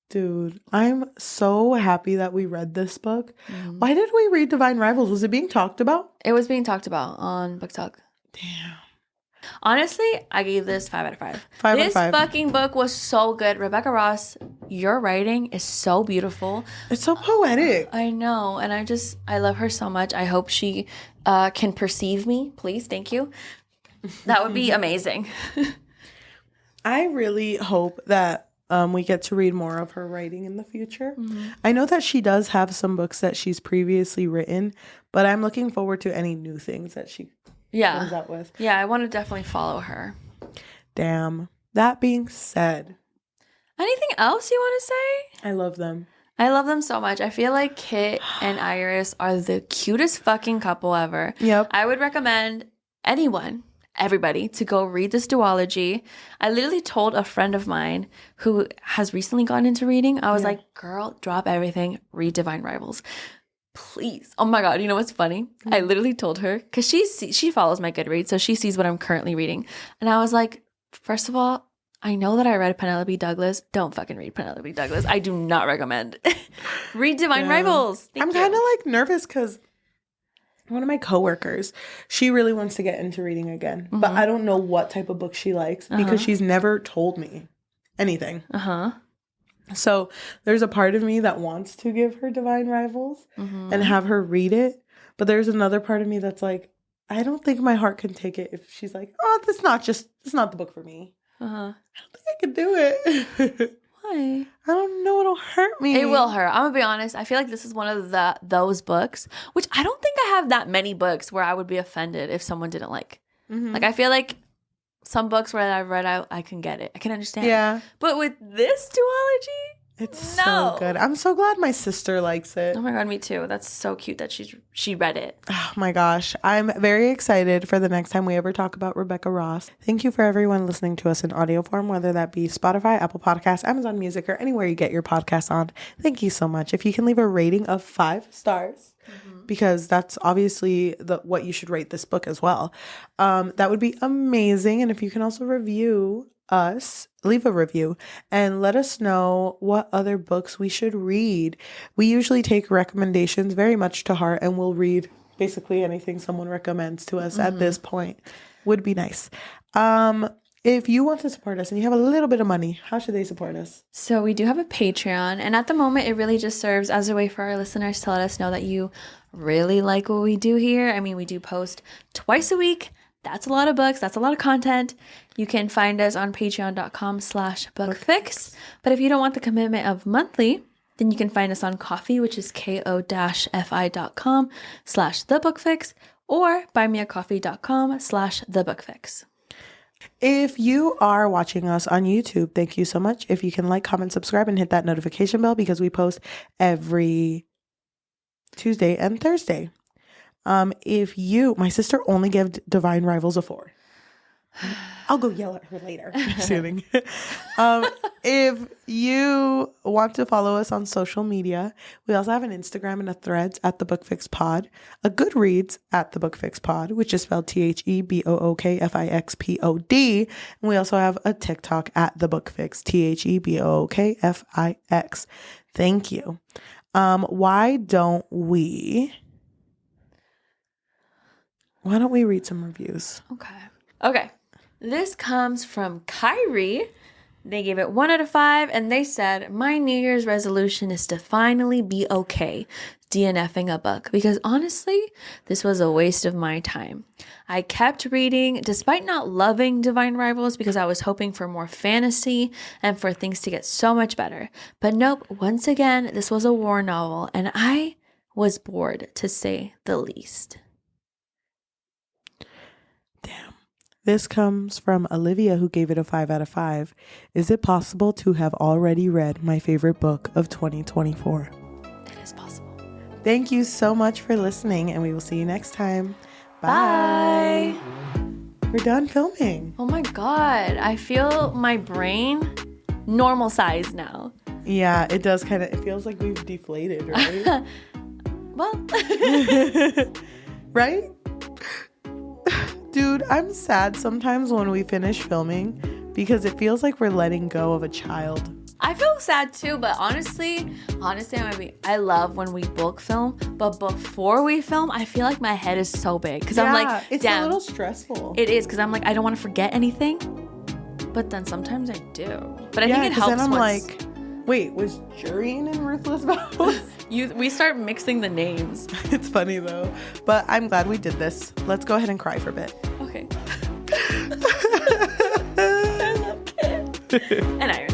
S2: Dude, I'm so happy that we read this book. Mm. Why did we read Divine Rivals? Was it being talked about?
S1: It was being talked about on Book Talk.
S2: Damn.
S1: Honestly, I gave this 5 out of 5.
S2: 5 out of 5.
S1: This fucking book was so good. Rebecca Ross, your writing is so beautiful.
S2: It's so poetic.
S1: I know. And I love her so much. I hope she can perceive me. Please. Thank you. That would be amazing.
S2: I really hope that we get to read more of her writing in the future. Mm-hmm. I know that she does have some books that she's previously written, but I'm looking forward to any new things that she comes out with.
S1: Yeah, I want to definitely follow her.
S2: Damn. That being said.
S1: Anything else you want to say?
S2: I love them.
S1: I love them so much. I feel like Kit and Iris are the cutest fucking couple ever.
S2: Yep.
S1: I would recommend anyone everybody to go read this duology. I literally told a friend of mine who has recently gotten into reading, I was like, girl, drop everything, read Divine Rivals. Please. Oh my God. You know what's funny? I literally told her, because she follows my Goodreads, so she sees what I'm currently reading. And I was like, first of all, I know that I read Penelope Douglas. Don't fucking read Penelope Douglas. I do not recommend. Read Divine Rivals.
S2: I'm kind of like nervous because one of my coworkers, she really wants to get into reading again. But I don't know what type of book she likes because she's never told me anything. So there's a part of me that wants to give her Divine Rivals and have her read it. But there's another part of me that's like, I don't think my heart can take it if she's like, oh, it's not the book for me. I don't think I could do it.
S1: Why?
S2: I don't know. It'll hurt me.
S1: It will hurt. I'm gonna be honest. I feel like this is one of those books, which I don't think I have that many books where I would be offended if someone didn't like. Like I feel like some books where I've read, I can get it. I can understand.
S2: Yeah.
S1: But with this duology,
S2: it's so good. I'm so glad my sister likes it.
S1: Oh my God, me too. That's so cute that she read it.
S2: Oh my gosh. I'm very excited for the next time we ever talk about Rebecca Ross. Thank you for everyone listening to us in audio form, whether that be Spotify, Apple Podcasts, Amazon Music, or anywhere you get your podcasts on. Thank you so much. If you can leave a rating of 5 stars, because that's obviously what you should rate this book as well, that would be amazing. And if you can also leave a review and let us know what other books we should read. We usually take recommendations very much to heart and we'll read basically anything someone recommends to us at this point. Would be nice. If you want to support us and you have a little bit of money, how should they support us?
S1: So we do have a Patreon, and at the moment it really just serves as a way for our listeners to let us know that you really like what we do here. I mean, we do post twice a week. That's a lot of books. That's a lot of content. You can find us on patreon.com/bookfix. But if you don't want the commitment of monthly, then you can find us on Ko-fi, which is ko-fi.com/thebookfix, or buymeacoffee.com/thebookfix.
S2: If you are watching us on YouTube, thank you so much. If you can like, comment, subscribe, and hit that notification bell because we post every Tuesday and Thursday. My sister only gave Divine Rivals a 4. I'll go yell at her later. Just kidding. If you want to follow us on social media, we also have an Instagram and a Threads at The Book Fix Pod, a Goodreads at The Book Fix Pod, which is spelled THEBOOKFIXPOD. And we also have a TikTok at The Book Fix, THEBOOKFIX. Thank you. Why don't we read some reviews?
S1: Okay. This comes from Kyrie. They gave it 1 out of 5, and they said, my New Year's resolution is to finally be okay DNFing a book, because honestly, this was a waste of my time. I kept reading despite not loving Divine Rivals because I was hoping for more fantasy and for things to get so much better. But nope, once again, this was a war novel, and I was bored, to say the least.
S2: Damn. This comes from Olivia, who gave it a 5 out of 5. Is it possible to have already read my favorite book of 2024?
S1: It is possible.
S2: Thank you so much for listening, and we will see you next time.
S1: Bye.
S2: We're done filming.
S1: Oh my God. I feel my brain normal size now.
S2: Yeah, it does it feels like we've deflated, right?
S1: Well.
S2: Right? Dude, I'm sad sometimes when we finish filming because it feels like we're letting go of a child.
S1: I feel sad too, but honestly, I love when we bulk film, but before we film, I feel like my head is so big because I'm like,
S2: it's
S1: damn,
S2: a little stressful.
S1: It is, because I'm like, I don't want to forget anything, but then sometimes I do. But I think it helps.
S2: Then I'm like, wait, was Jurian in Ruthless Vows?
S1: We start mixing the names.
S2: It's funny though, but I'm glad we did this. Let's go ahead and cry for a bit.
S1: Okay. I love kids. And Iris.